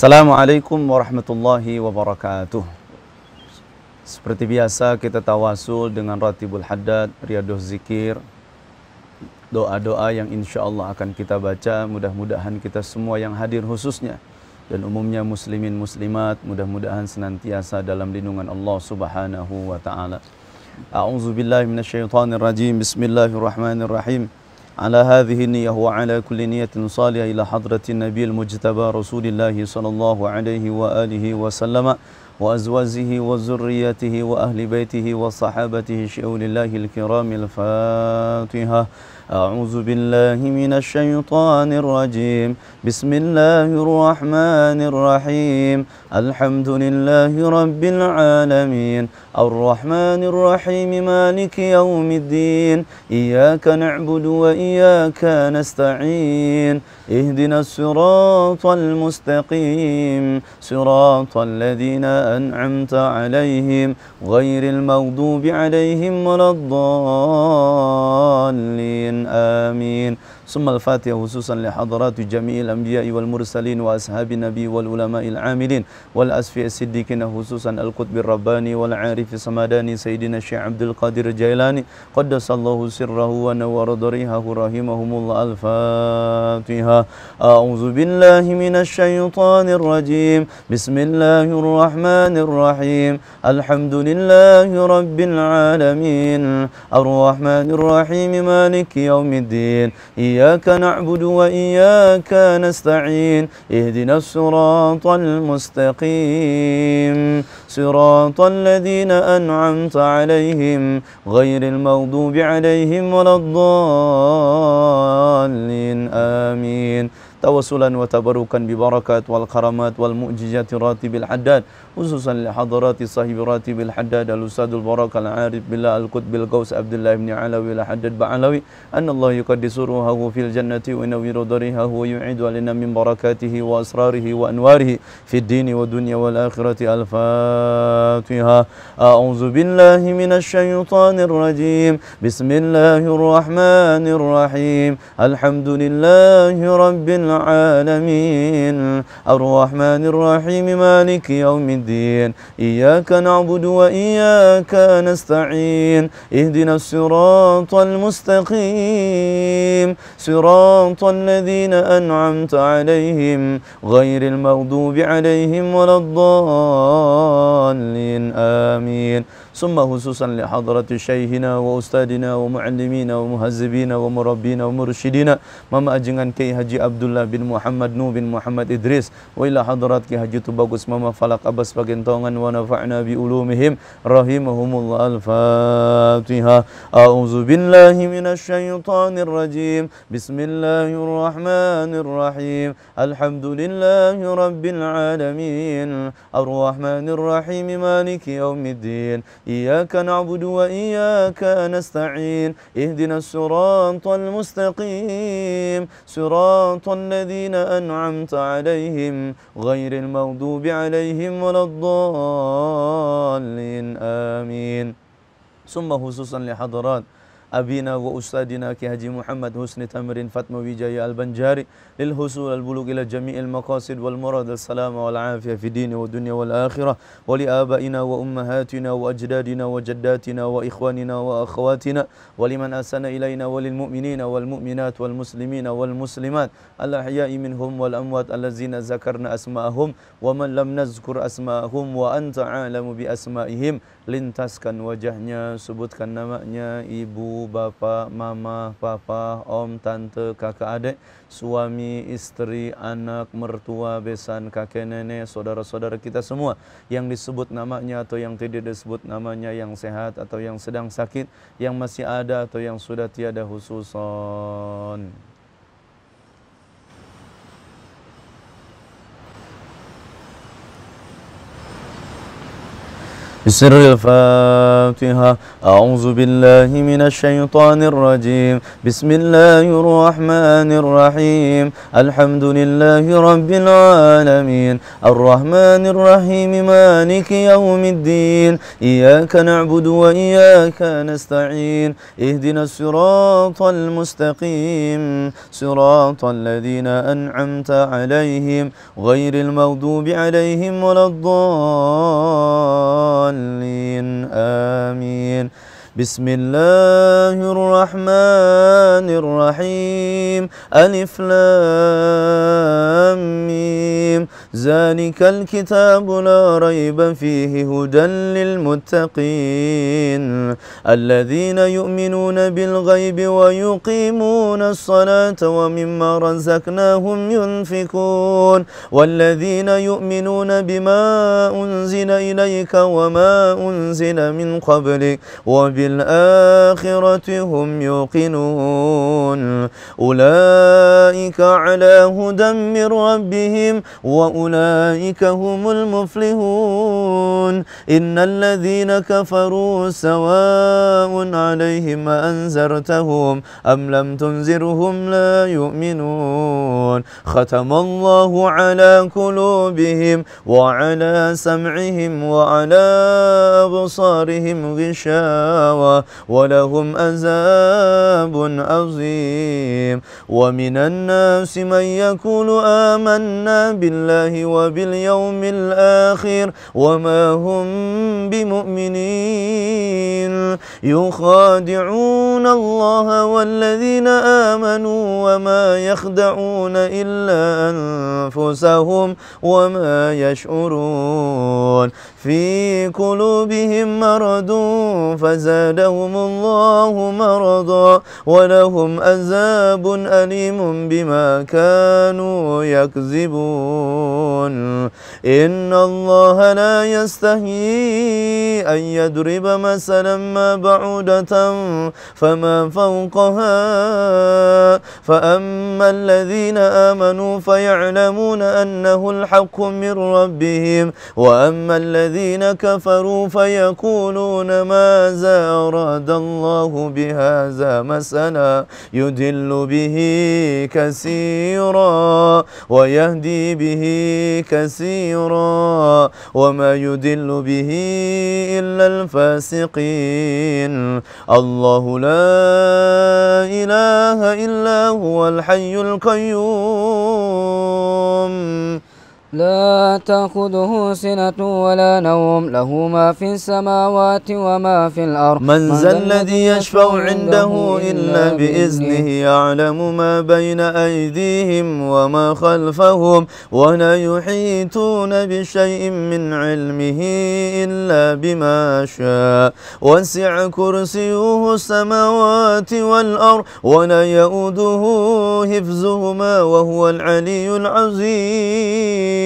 Assalamualaikum warahmatullahi wabarakatuh. Seperti biasa kita tawasul dengan Ratibul Haddad, Riyadhuz Zikir, doa-doa yang insya Allah akan kita baca. Mudah-mudahan kita semua yang hadir khususnya dan umumnya muslimin muslimat mudah-mudahan senantiasa dalam lindungan Allah Subhanahu wa taala. A'udzu billahi minasyaitonir rajim. Bismillahirrahmanirrahim. على هذه النية وعلى كل نية صالحة إلى حضرة النبي المجتبى رسول الله صلى الله عليه وآله وسلم وأزواجه وذريته وأهل بيته وصحابته شؤون الله الكرام. الفاتحة. أعوذ بالله من الشيطان الرجيم. بسم الله الرحمن الرحيم. الحمد لله رب العالمين الرحمن الرحيم مالك يوم الدين إياك نعبد وإياك نستعين اهدنا الصراط المستقيم صراط الذين أنعمت عليهم غير المغضوب عليهم ولا الضالين آمين. ثم الفاتحة خصوصا لحضرات جميع الأنبياء والمرسلين وأصحاب النبي والعلماء العاملين والأصفياء الصديقين خصوصا القطب الرباني والعارف السمداني سيدنا الشيخ عبد القادر الجيلاني قدس الله سره ونور ضريحه رحمهم الله. الفاتحة. أعوذ بالله من الشيطان الرجيم. بسم الله الرحمن الرحيم. الحمد لله رب العالمين الرحمن الرحيم مالك يوم الدين إياك نعبد وإياك نستعين اهدنا الصراط المستقيم صراط الذين أنعمت عليهم غير المغضوب عليهم ولا الضالين آمين. توسلا وتبركا ببركات والكرامات والمعجزات راتب الحداد خصوصا لحضرات صاحب راتب الحداد الأستاذ البركة العارف بالله القطب الغوث عبد الله بن علوي الحداد بعلوي أن الله يقدس روحه في الجنة وينور ضريحه ويعيد علينا من بركاته وأسراره وأنواره في الدين والدنيا والآخرة. الفاتحة. أعوذ بالله من الشيطان الرجيم. بسم الله الرحمن الرحيم. الحمد لله رب العالمين الرحمن الرحيم مالك يوم الدين إياك نعبد وإياك نستعين اهدنا الصراط المستقيم صراط الذين أنعمت عليهم غير المغضوب عليهم ولا الضالين آمين. ثم خصوصا لحضرة شيخنا وأستاذنا ومعلمينا ومهذبينا ومربينا ومرشدينا مما أجنgan Kiai Haji Abdullah bin Muhammad Nuh bin Muhammad Idris wa ila hadrat Kiai Haji Tubagus Mama Falak Abbas Pagentongan wa nafa'na bi ulumihim rahimahumullah. Al-Fatihah. A'udzu billahi minasy syaithanir rajim. Bismillahirrahmanir rahim. Alhamdulillahi rabbil alamin arrahmanir rahim maliki yaumiddin إياك نعبد وإياك نستعين اهدنا الصراط المستقيم صراط الذين أنعمت عليهم غير المغضوب عليهم ولا الضالين آمين. ثم خصوصا لحضرات أبينا وأستاذنا كي حجي محمد حسن تمرين فاطمة وجاي البنجاري للحصول البلوغ إلى جميع المقاصد والمراد السلام والعافية في الدين والدنيا والآخرة ولآبائنا وأمهاتنا وأجدادنا وجداتنا وإخواننا وأخواتنا ولمن أحسن إلينا وللمؤمنين والمؤمنات والمسلمين والمسلمات الأحياء منهم والأموات الذين ذكرنا أسماءهم ومن لم نذكر أسماءهم وأنت عالم بأسمائهم. Lintaskan wajahnya, sebutkan namanya, ibu, bapak, mama, papa, om, tante, kakak, adik, suami, istri, anak, mertua, besan, kakek, nenek, saudara-saudara kita semua yang disebut namanya atau yang tidak disebut namanya, yang sehat atau yang sedang sakit, yang masih ada atau yang sudah tiada khususon. بسر الفاتحة. أعوذ بالله من الشيطان الرجيم. بسم الله الرحمن الرحيم. الحمد لله رب العالمين الرحمن الرحيم مالك يوم الدين. إياك نعبد وإياك نستعين. اهدنا الصراط المستقيم صراط الذين أنعمت عليهم غير المغضوب عليهم ولا الضالين. آمين. بسم الله الرحمن الرحيم. ألف لام ميم. ذلك الكتاب لا ريب فيه هدى للمتقين الذين يؤمنون بالغيب ويقيمون الصلاة ومما رزقناهم ينفقون والذين يؤمنون بما أنزل إليك وما أنزل من قبلك وبالآخرة هم يوقنون أولئك على هدى من ربهم وأولئك هم المفلحون. إن الذين كفروا سواء عليهم أنذرتهم أم لم تنذرهم لا يؤمنون. ختم الله على قلوبهم وعلى سمعهم وعلى أبصارهم غشاوة ولهم عذاب عظيم. ومن الناس من يقول آمنا بالله وباليوم الآخر وما هم بمؤمنين يخادعون الله والذين آمنوا وما يخدعون إلا أنفسهم وما يشعرون. في قلوبهم مرض فزادهم الله مرضا ولهم عذاب أليم بما كانوا يكذبون. إن الله لا يستحيي أن يضرب مثلا ما بعودة فما فوقها فأما الذين آمنوا فيعلمون أنه الحق من ربهم وأما الذين كفروا فيقولون ماذا أراد الله بهذا مثلا يضل به كثيرا ويهدي به كثيرا وما يضل به إلا الفاسقين. الله لا إله إلا هو الحي القيوم لا تأخذه سنة ولا نوم له ما في السماوات وما في الأرض. من ذا الذي يشفع عنده إلا بإذنه يعلم ما بين أيديهم وما خلفهم ولا يحيطون بشيء من علمه إلا بما شاء وسع كرسيه السماوات والأرض ولا يؤوده حفظهما وهو العلي العظيم.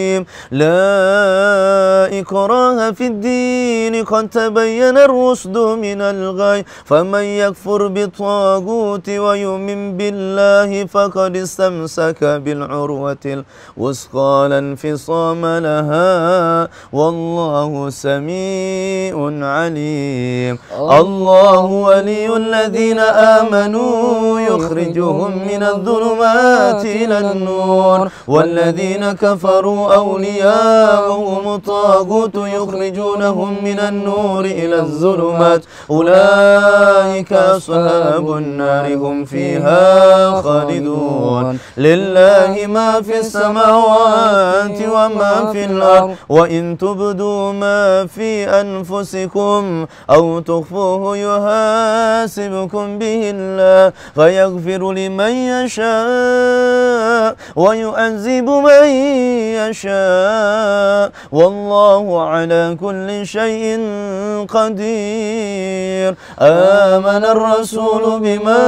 لا إكراه في الدين قد تبين الرشد من الغي فمن يكفر بالطاغوت ويؤمن بالله فقد استمسك بالعروة الوثقى لا انفصام لها والله سميع عليم. الله ولي الذين آمنوا يخرجهم من الظلمات إلى النور والذين كفروا أولياءهم الطاغوت يخرجونهم من النور إلى الظلمات أولئك أصحاب النار هم فيها خالدون. لله ما في السماوات وما في الأرض وإن تبدوا ما في أنفسكم أو تخفوه يحاسبكم به الله فيغفر لمن يشاء ويعذب من يشاء والله على كل شيء قدير. آمن الرسول بما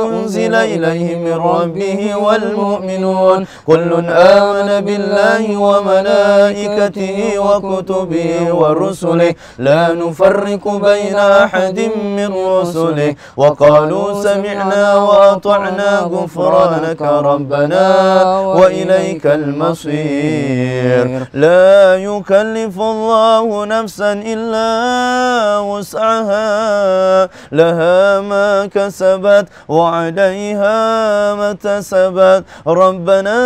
أنزل إليه من ربه والمؤمنون كل آمن بالله وملائكته وكتبه ورسله لا نفرق بين أحد من رسله وقالوا سمعنا وأطعنا غفرانك ربنا وإليك المصير. قدير لا يكلف الله نفسا إلا وسعها لها ما كسبت وعليها ما اكتسبت ربنا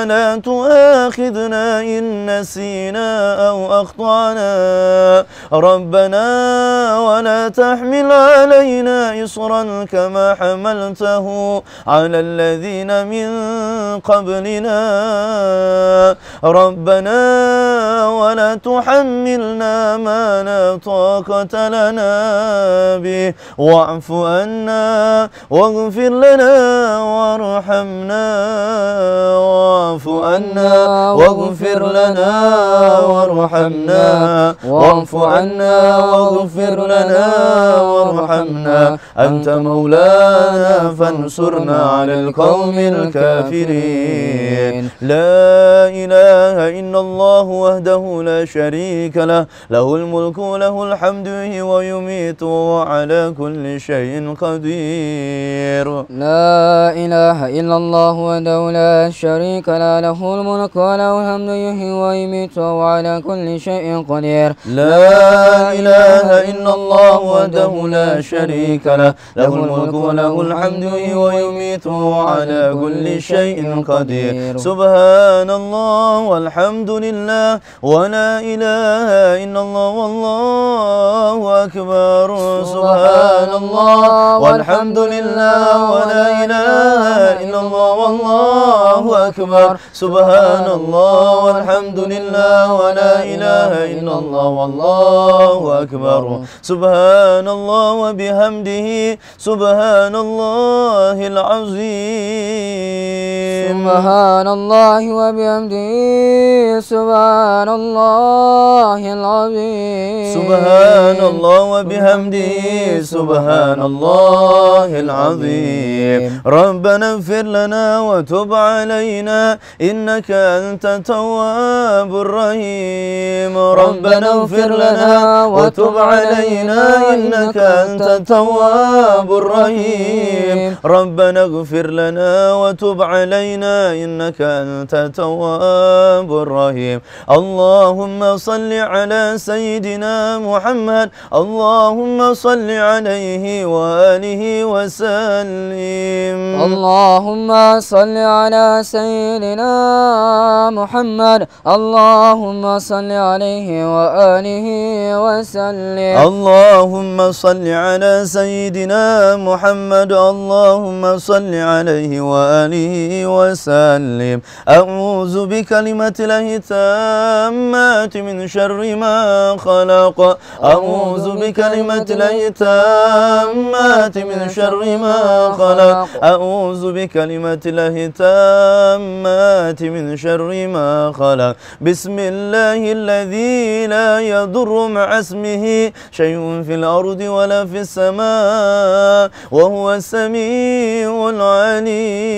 لا تؤاخذنا إن نسينا أو أخطأنا ربنا ولا تحمل علينا إصرا كما حملته على الذين من قبلنا ربنا ولا تحملنا ما لا طاقة لنا به واعف عنا واغفر لنا وارحمنا واعف عنا واغفر لنا وارحمنا واعف عنا واغفر لنا وارحمنا أنت مولانا فانصرنا على القوم الكافرين لا إله إلا الله وحده لا شريك له له الملك وله الحمد ويميت وعلى كل شيء قدير لا إله إلا الله وحده لا شريك له له الملك وله الحمد يحيي ويميت وعلى كل شيء قدير لا إله إلا الله وحده لا شريك له له الملك وله الحمد ويميت وعلى كل شيء قدير سبحان الله والحمد لله ولا إله إلا الله والله أكبر سبحان الله والحمد لله ولا إله إلا الله والله أكبر سبحان الله والحمد لله ولا إله إلا الله والله أكبر سبحان الله وبحمده سبحان الله العظيم سبحان الله وبحمده سبحان الله العظيم سبحان الله وبحمده سبحان الله العظيم ربنا اغفر لنا وتب علينا إنك أنت التواب الرحيم ربنا اغفر لنا وتب علينا إنك أنت التواب الرحيم ربنا اغفر لنا وتب علينا إنك أنت التواب الرحيم اللهم صل على سيدنا محمد اللهم صل عليه وآله وسلم اللهم صل على سيدنا محمد اللهم صل عليه وآله وسلم اللهم صل على سيدنا محمد اللهم صل عليه وآله وسلم أعوذ بكلمة الله التامات من شر ما خلق أعوذ بكلمة الله التامات من شر ما خلق أعوذ بكلمة الله التامات من شر ما خلق بسم الله الذي لا يضر مع اسمه شيء في الأرض ولا في السماء وهو السميع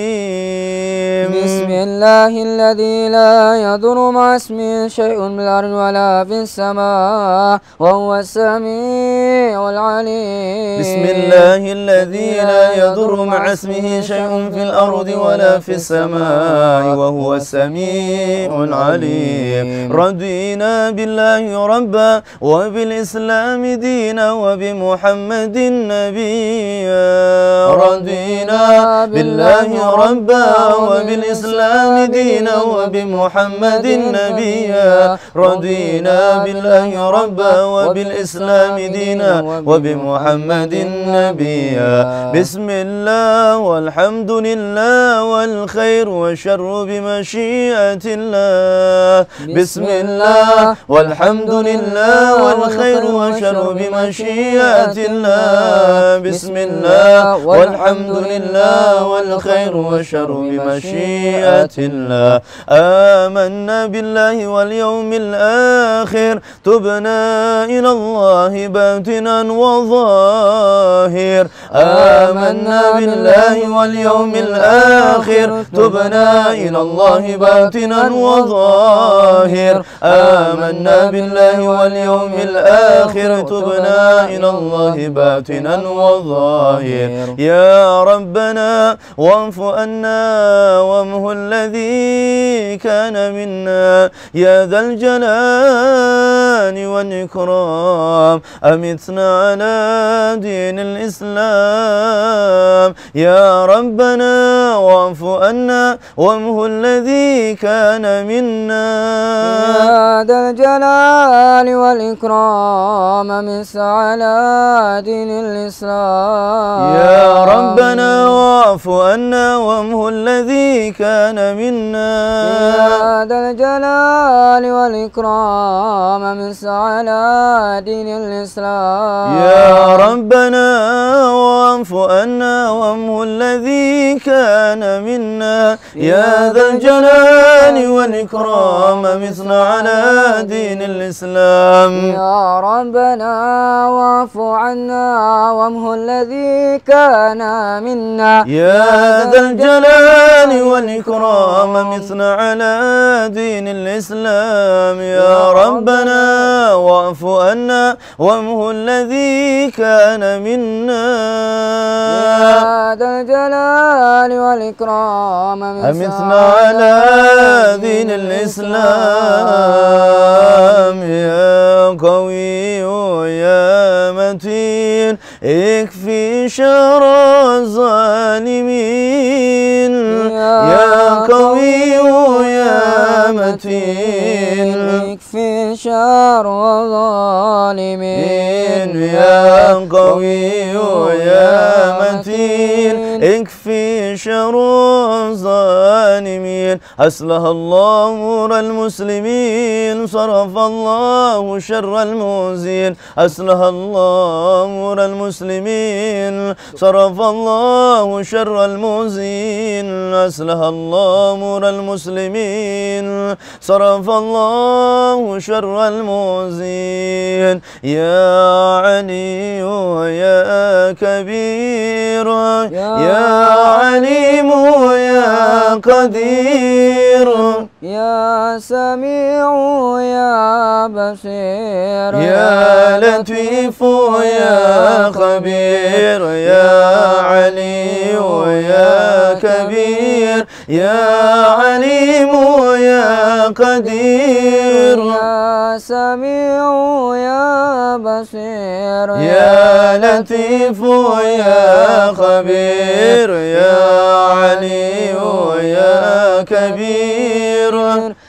العليم بسم الله الذي لا يضر مع اسمه شيء في الأرض ولا في السماء وهو السميع العليم بسم الله الذي لا يضر مع اسمه شيء في الأرض ولا في السماء وهو السميع العليم رضينا بالله ربا وبالإسلام دينا وبمحمد نبيا رضينا بالله ربا وبالإسلام دينا وبمحمد نبيا رضينا بالله ربا وبالإسلام دينا وبمحمد نبيا بسم الله والحمد لله والخير والشر بمشيئة الله بسم الله والحمد لله والخير والشر بمشيئة الله بسم الله والحمد لله والخير والشر بمشيئة الله آمنا بالله واليوم الآخر تبنا إلى الله باطنا وظاهر آمنا بالله واليوم الآخر تبنا إلى الله باطنا وظاهر آمنا بالله واليوم واليوم الآخر تبنا إلى الله باطنا وظاهر. يا ربنا واعف عنا وامه الذي كان منا يا ذا الجلال والإكرام. أمتنا على دين الإسلام يا ربنا واعف عنا وامه الذي كان منا يا ذا الجلال والإكرام. أمت على دين الإسلام يا ربنا واعف عنا وامه الذي كان منا يا ذا الجلال والإكرام. أمت على دين الإسلام يا ربنا واعف عنا وامه الذي كان منا يا ذا الجلال والإكرام. مثنى على دين الإسلام يا ربنا واعف عنا وامه الذي كان منا يا ذا الجلال والإكرام. مثنى على دين الإسلام يا ربنا واعف عنا وامه الذي كان منا يا ذا الجلال والإكرام. أمثنا على دين الإسلام يا قوي يا متين اكفي شر الظالمين. يا قوي يا متين اكفي شر الظالمين. يا قوي يا متين اكفي شر الظالمين. أصلح الله أمور المسلمين صرف الله شر المؤذين. أصلح الله أمور المسلمين صرف الله شر المؤذين. أصلح الله أمور المسلمين صرف الله شر المؤذين. يا علي يا كبير يا عليم يا قدير يا سميع يا بصير يا لطيف يا خبير يا علي يا كبير يا عليم يا قدير يا سميع يا بصير يا لطيف يا خبير يا علي يا كبير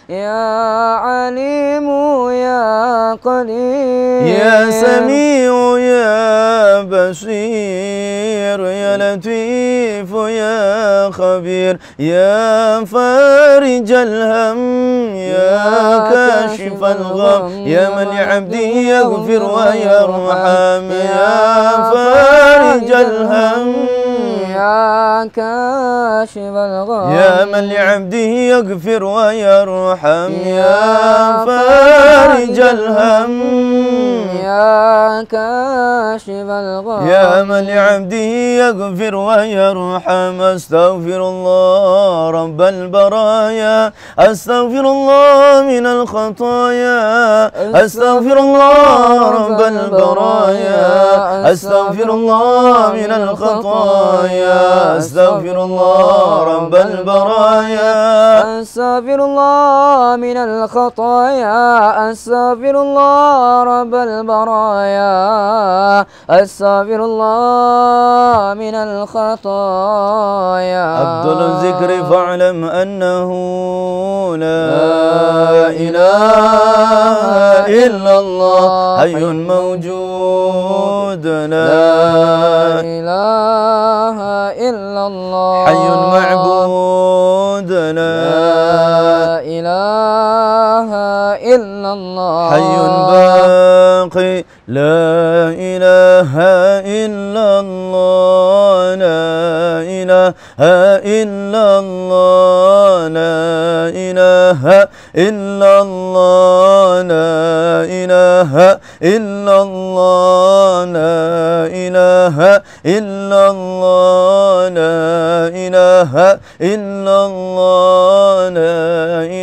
يا عليم يا قدير يا سميع يا بصير يا لطيف يا خبير يا فارج الهم يا كاشف الغم يا من لعبده يغفر ويرحم يا فارج الهم يا كاشف الغم يا من لعبده يغفر ويرحم يا فارج الهم يا كاشف الغم يا من لعبده يغفر ويرحم. أستغفر الله رب البرايا أستغفر الله من الخطايا. أستغفر الله رب البرايا أستغفر الله من الخطايا. أستغفر الله رب البرايا أستغفر الله من الخطايا. أستغفر الله رب البرايا. أستغفر الله من الخطايا. أفضل الذكر فاعلم أنه لا إله إلا الله حي موجود لا إله إلا الله حي معبود لا إله إلا الله حي باقي لا إله إلا الله لا إله إلا الله لا إله إلا الله لا إله إلا الله لا إله إلا الله لا إله إلا الله لا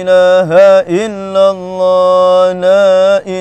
إله إلا الله لا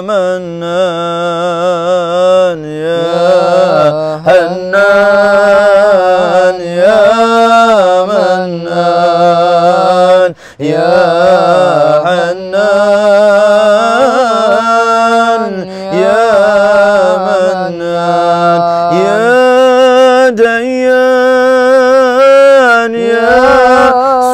منان يا حنان يا منان يا حنان يا منان يا ديان يا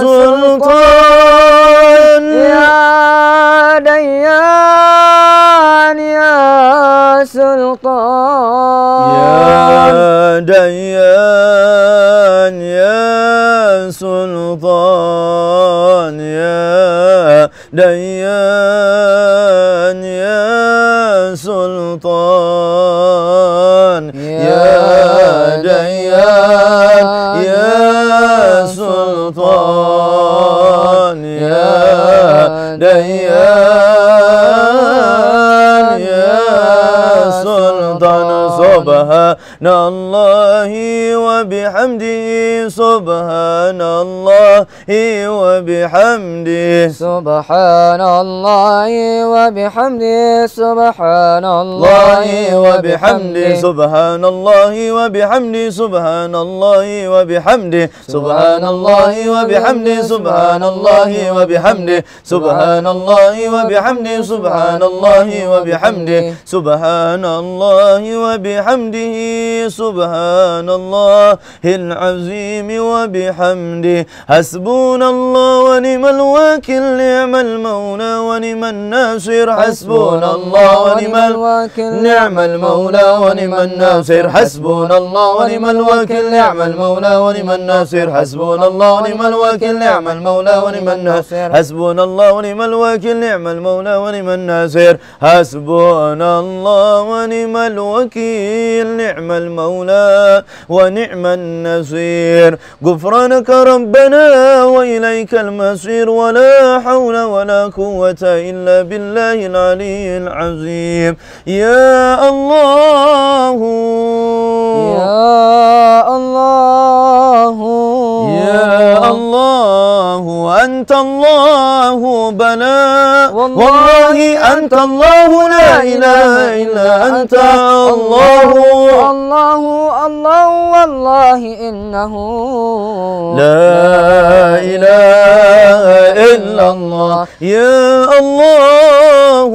سلطان يا ديان يا سلطان يا ديان يا سلطان يا ديان يا سلطان يا ديان يا سلطان يا ديان يا سلطان سبحان الله وبحمده سبحان الله وبحمده سبحان الله وبحمده سبحان الله وبحمده سبحان الله وبحمده سبحان الله وبحمده سبحان الله وبحمده سبحان الله وبحمده سبحان الله وبحمده سبحان الله وبحمده سبحان الله وبحمده سبحان الله العظيم وبحمده حسبنا الله ونعم الوكيل نعم المولى ونعم الناصر حسبنا الله ونعم الوكيل نعم المولى ونعم الناصر حسبنا الله ونعم الوكيل نعم المولى ونعم الناصر حسبنا الله ونعم الوكيل نعم المولى ونعم الناصر حسبنا الله ونعم الوكيل نعم المولى ونعم الناصر حسبنا الله ونعم الوكيل نعم المولى ونعم النصير غفرانك ربنا وإليك المصير ولا حول ولا قوة إلا بالله العلي العظيم يا الله يا الله يا الله أنت الله بلا والله أنت الله لا إله إلا أنت الله الله الله والله إنه لا إله إلا الله يا الله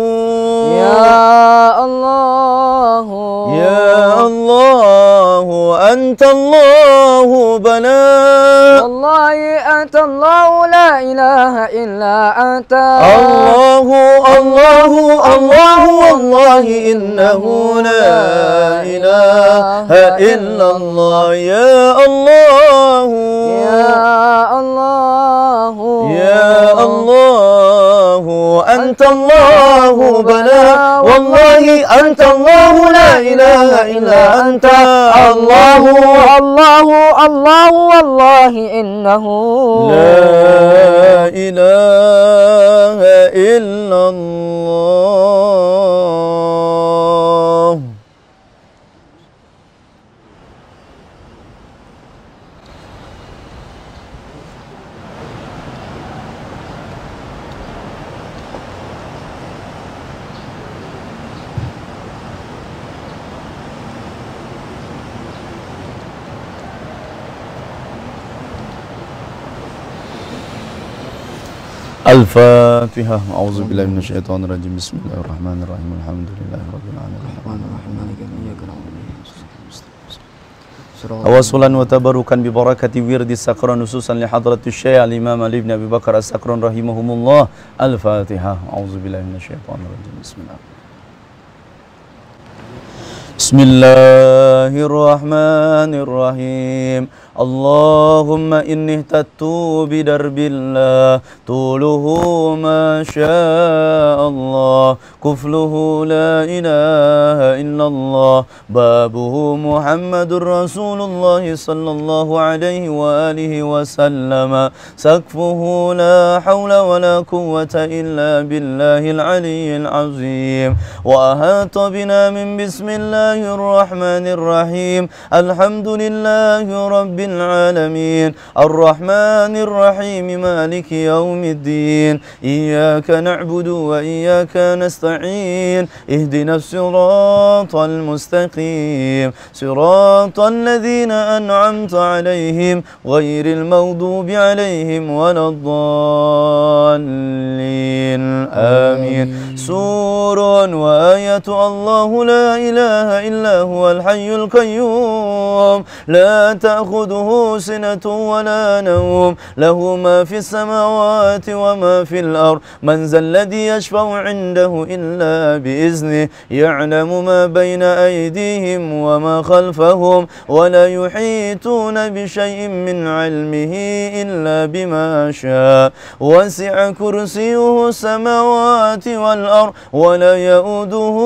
يا الله يا الله أنت الله بلا والله أنت الله لا إله إلا أنت الله الله الله والله إنه لا إله إلا الله يا الله يا الله يا الله أنت الله بلا والله أنت الله لا إله إلا أنت الله الله الله والله إنه لا إله إلا الله. الفاتحة. أعوذ بالله من الشيطان الرجيم. بسم الله الرحمن الرحيم. الحمد لله رب العالمين. توسلا وتبركا ببركة ورد السكران نصوصا لحضرة الشيخ الإمام علي بن أبي بكر السكران رحمهم الله. الفاتحة. أعوذ بالله من الشيطان الرجيم. بسم الله. بسم الله الرحمن الرحيم. اللهم إني اهتدت بدرب الله طوله ما شاء الله كفله لا إله إلا الله بابه محمد رسول الله صلى الله عليه وآله وسلم سقفه لا حول ولا قوة إلا بالله العلي العظيم وأحاط بنا من بسم الله الرحمن الرحيم الحمد لله رب العالمين الرحمن الرحيم مالك يوم الدين إياك نعبد وإياك نستعين اهدنا الصراط المستقيم صراط الذين أنعمت عليهم غير المغضوب عليهم ولا الضالين آمين سور وآية الله لا إله إلا هو الحي القيوم لا تأخذه سنة ولا نوم له ما في السماوات وما في الأرض من ذا الذي يشفع عنده إلا بإذنه يعلم ما بين أيديهم وما خلفهم ولا يحيطون بشيء من علمه إلا بما شاء وسع كرسيه السماوات والأرض ولا يؤوده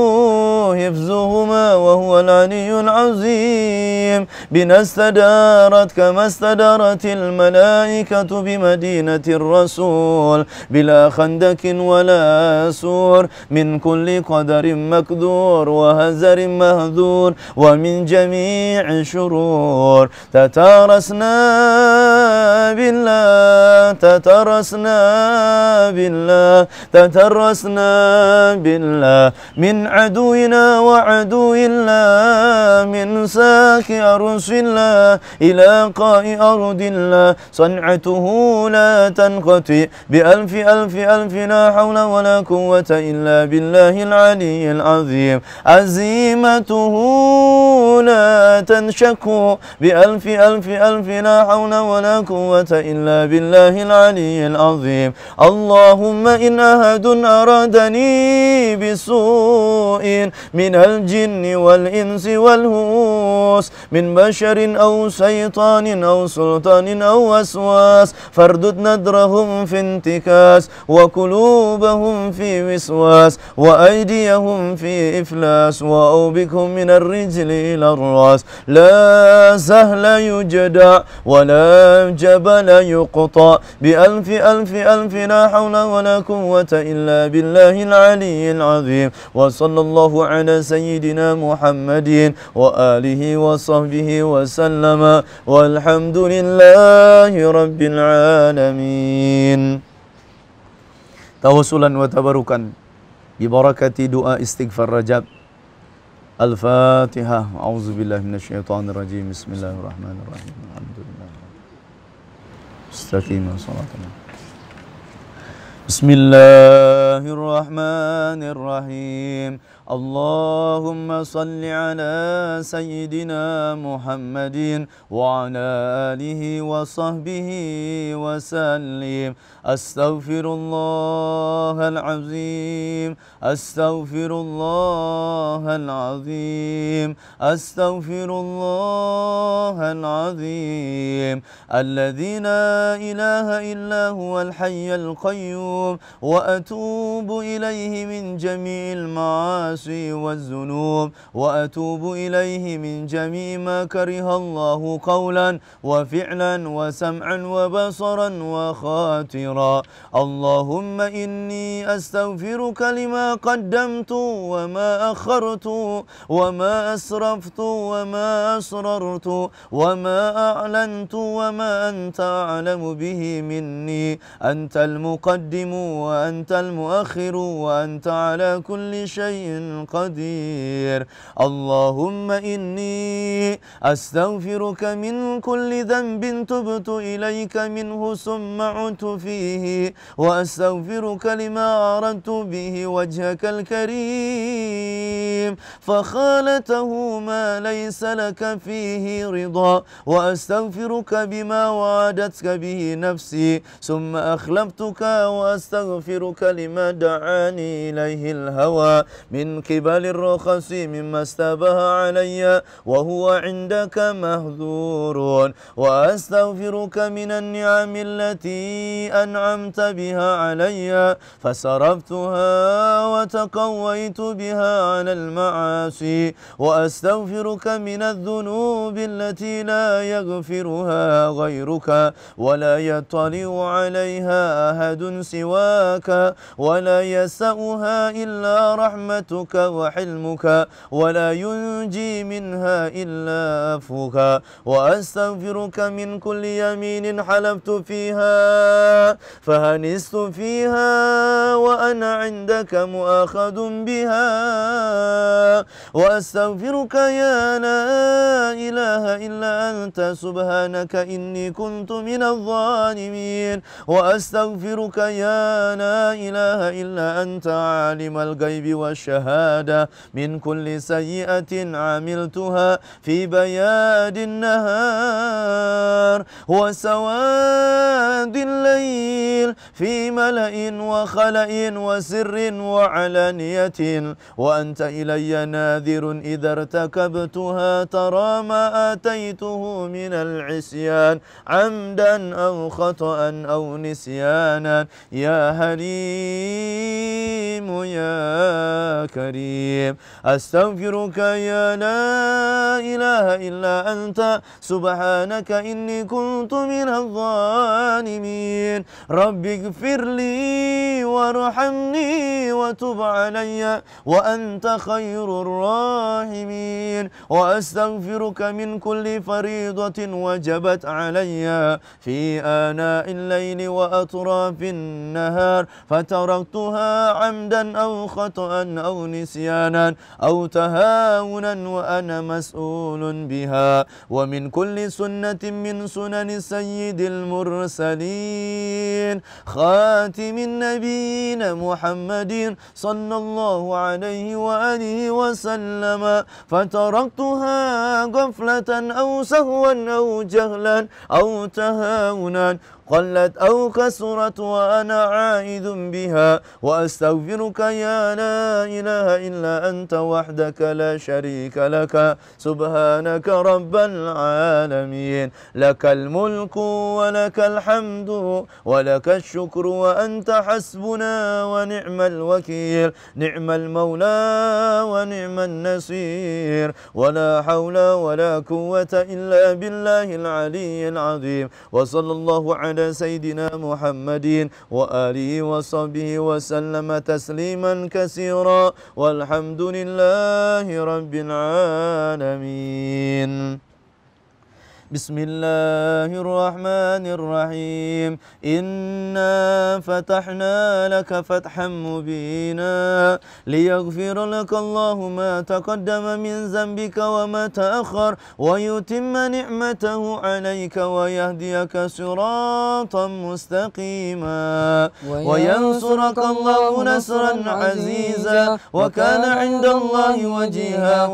حفظهما وهو العلي العظيم بنا استدارت كما استدارت الملائكة بمدينة الرسول بلا خندق ولا سور من كل قدر مقدور وهزر مهذور ومن جميع شرور تتارسنا بالله تترسنا بالله تترسنا بالله من عدونا وعدو الله من ساك أرس الله إلى قاء أرض الله صنعته لا تنقطع بألف ألف ألف لا حول ولا قوة إلا بالله العلي العظيم عزيمته لا تنشك بألف ألف ألف لا حول ولا قوة إلا بالله العلي العظيم اللهم إن أحد أرادني بسوء من الجن والإنس والهوس من بشر أو شيطان أو سلطان أو وسواس فاردد نذرهم في انتكاس وقلوبهم في وسواس وأيديهم في إفلاس وأوبكهم من الرجل إلى الرأس لا سهل يجدع ولا جبل يقطع بألف ألف ألف لا حول ولا قوة إلا بالله العلي العظيم وصلى الله على سيدنا محمد وآله وصحبه وسلم والحمد لله رب العالمين توسلا وتبركا ببركة دعاء استغفار رجب الفاتحة أعوذ بالله من الشيطان الرجيم بسم الله الرحمن الرحيم الحمد لله استقيموا صلاتنا بسم الله الرحمن الرحيم اللهم صل على سيدنا محمد وعلى آله وصحبه وسلم أستغفر الله العظيم أستغفر الله العظيم أستغفر الله العظيم الذي لا إله إلا هو الحي القيوم وأتوب إليه من جميع المعاصي والذنوب وأتوب إليه من جميع ما كره الله قولا وفعلا وسمعا وبصرا وخاطرا اللهم إني أستغفرك لما قدمت وما أخرت وما أسرفت وما أسررت وما أعلنت وما أنت أعلم به مني أنت المقدم وأنت المؤخر وأنت على كل شيء قدير اللهم إني أستغفرك من كل ذنب تبت إليك منه ثم عدت فيه وأستغفرك لما أردت به وجهك الكريم فخالته ما ليس لك فيه رضا وأستغفرك بما وعدتك به نفسي ثم أخلفتك وأستغفرك لما دعاني إليه الهوى من قبل الرخص مما استبه علي وهو عندك مهذور وأستغفرك من النعم التي أنعمت بها علي فصرفتها وتقويت بها على المعاصي وأستغفرك من الذنوب التي لا يغفرها غيرك ولا يطلع عليها أحد سواك ولا يسعها إلا رحمتك وحلمك ولا ينجي منها إلا عفوك وأستغفرك من كل يمين حلفت فيها فهنست فيها وأنا عندك مؤاخذ بها وأستغفرك يا لا إله إلا أنت سبحانك إني كنت من الظالمين وأستغفرك يا لا إله إلا أنت عالم الغيب والشهادة من كل سيئة عملتها في بياد النهار وسواد الليل في ملأ وخلأ وسر وعلانية وأنت إلي ناذر إذا ارتكبتها ترى ما آتيته من العصيان عمدا أو خطأ أو نسيانا يا حليم يا كريم أستغفرك يا لا إله إلا أنت سبحانك إني كنت من الظالمين رب اغفر لي وارحمني وتب علي وأنت خير الراحمين وأستغفرك من كل فريضة وجبت علي في آناء الليل وأطراف النهار فتركتها عمدا أو خطأ أو نسيانا أو تهاونا وأنا مسؤول بها ومن كل سنة من سنن سيد المرسلين خاتم النبيين محمد صلى الله عليه وآله وسلم فتركتها غفلة أو سهوا أو جهلا أو تهاونا قلت أو كسرت وأنا عائد بها وأستغفرك يا لا إله إلا أنت وحدك لا شريك لك سبحانك رب العالمين لك الملك ولك الحمد ولك الشكر وأنت حسبنا ونعم الوكيل نعم المولى ونعم النصير ولا حول ولا قوة إلا بالله العلي العظيم وصلى الله على سيدنا محمد وآله وصحبه وسلم تسليما كثيرا والحمد لله رب العالمين بسم الله الرحمن الرحيم إنا فتحنا لك فتحا مبينا ليغفر لك الله ما تقدم من ذنبك وما تأخر ويتم نعمته عليك ويهديك صراطا مستقيما وينصرك الله نصرا عزيزا وكان عند الله وجيها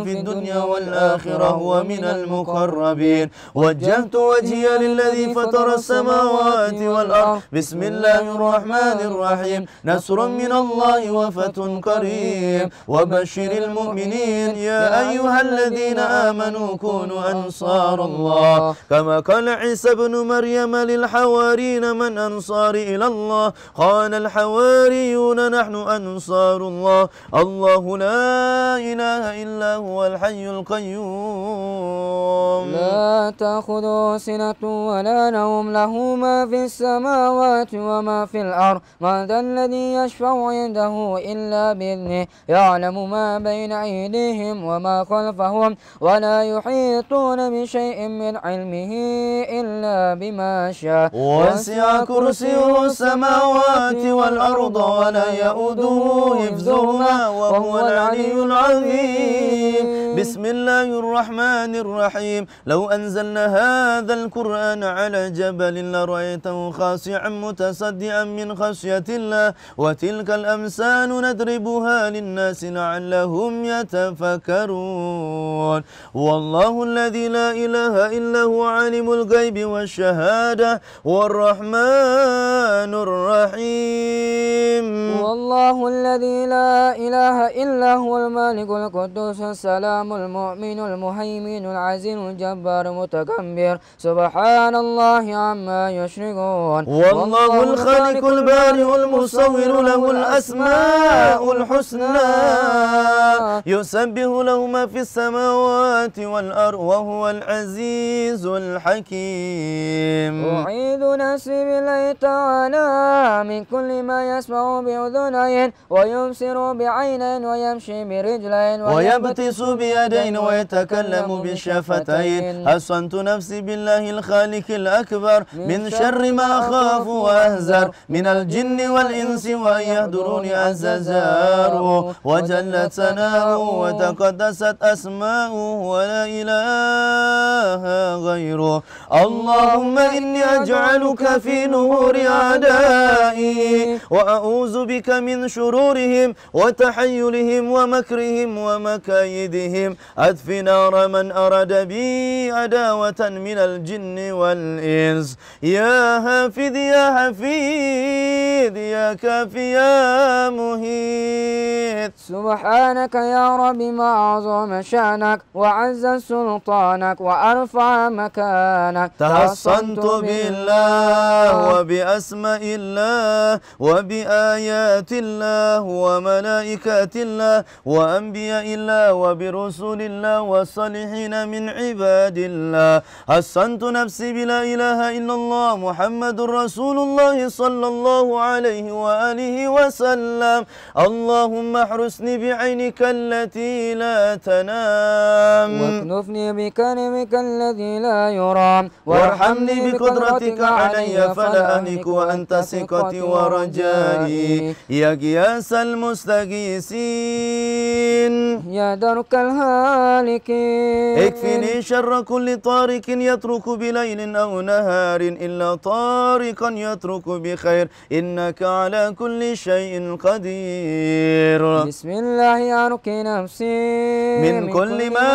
في الدنيا والآخرة ومن المقربين وجهت وجهي للذي فطر السماوات والأرض بسم الله الرحمن الرحيم نصر من الله وفتح قريب وبشر المؤمنين يا أيها الذين آمنوا كونوا أنصار الله كما قال عيسى بن مريم للحوارين من أنصار إلى الله قال الحواريون نحن أنصار الله الله لا إله إلا هو الحي القيوم لا تأخذه سنة ولا نوم له ما في السماوات وما في الأرض من ذا الذي يشفع عنده إلا بإذنه يعلم ما بين أيديهم وما خلفهم ولا يحيطون بشيء من علمه إلا بما شاء وسع كرسيه السماوات والأرض ولا يؤوده حفظهما وهو العلي العظيم بسم الله الرحمن الرحيم لو أنزلنا هذا القرآن على جبل لرأيته خاشعا متصدعا من خشية الله وتلك الأمثال نضربها للناس لعلهم يتفكرون والله الذي لا إله إلا هو عالم الغيب والشهادة والرحمن الرحيم والله الذي لا إله إلا هو الملك القدوس السلام المؤمن المهيمن العزيز الجبار المتكبر سبحان الله عما يشركون والله الخالق البارئ المصور له الأسماء الحسنى يسبح له ما في السماوات والأرض وهو العزيز الحكيم. أعيذ نفسي بالله تعالى من كل ما يسمع بأذنين ويبصر بعينين ويمشي برجلين ويبطس بيدين ويتكلم بالشفتين. حصنت نفسي بالله الخالق الأكبر من شر ما أخاف وأهزر من الجن والإنس وأن يهدروني عز جاره وجلت ثناؤه وتقدست أسماؤه ولا إله غيره. اللهم إني أجعلك في نهور أعدائي وأعوذ بك من شرورهم وتحيلهم ومكرهم ومكايدهم. أدف نار من أراد بي عداوة من الجن والإنس. يا حافظ يا حفيظ يا كافي يا مهيت. سبحانك يا رب ما أعظم شأنك وعز سلطانك وأرفع مكانك. تحصنت بالله وبأسماء الله وبآيات الله وملائكة الله وأنبياء الله وبرسول الله والصالحين من عباد الله. حصنت نفسي بلا إله إلا الله محمد رسول الله صلى الله عليه وآله وسلم. اللهم احرسني بعينك التي لا تنام واكنفني بكرمك الذي لا يرام وارحمني بقدرتك علي فلا أهلك وأنت ثقتي ورجائي. يا غياث المستغيثين يا درك الهالكين اكفني شر كل طارق يترك بليل أو نهار إلا طارقا يترك بخير إنك على كل شيء قدير. بسم الله أرقي نفسي من كل ما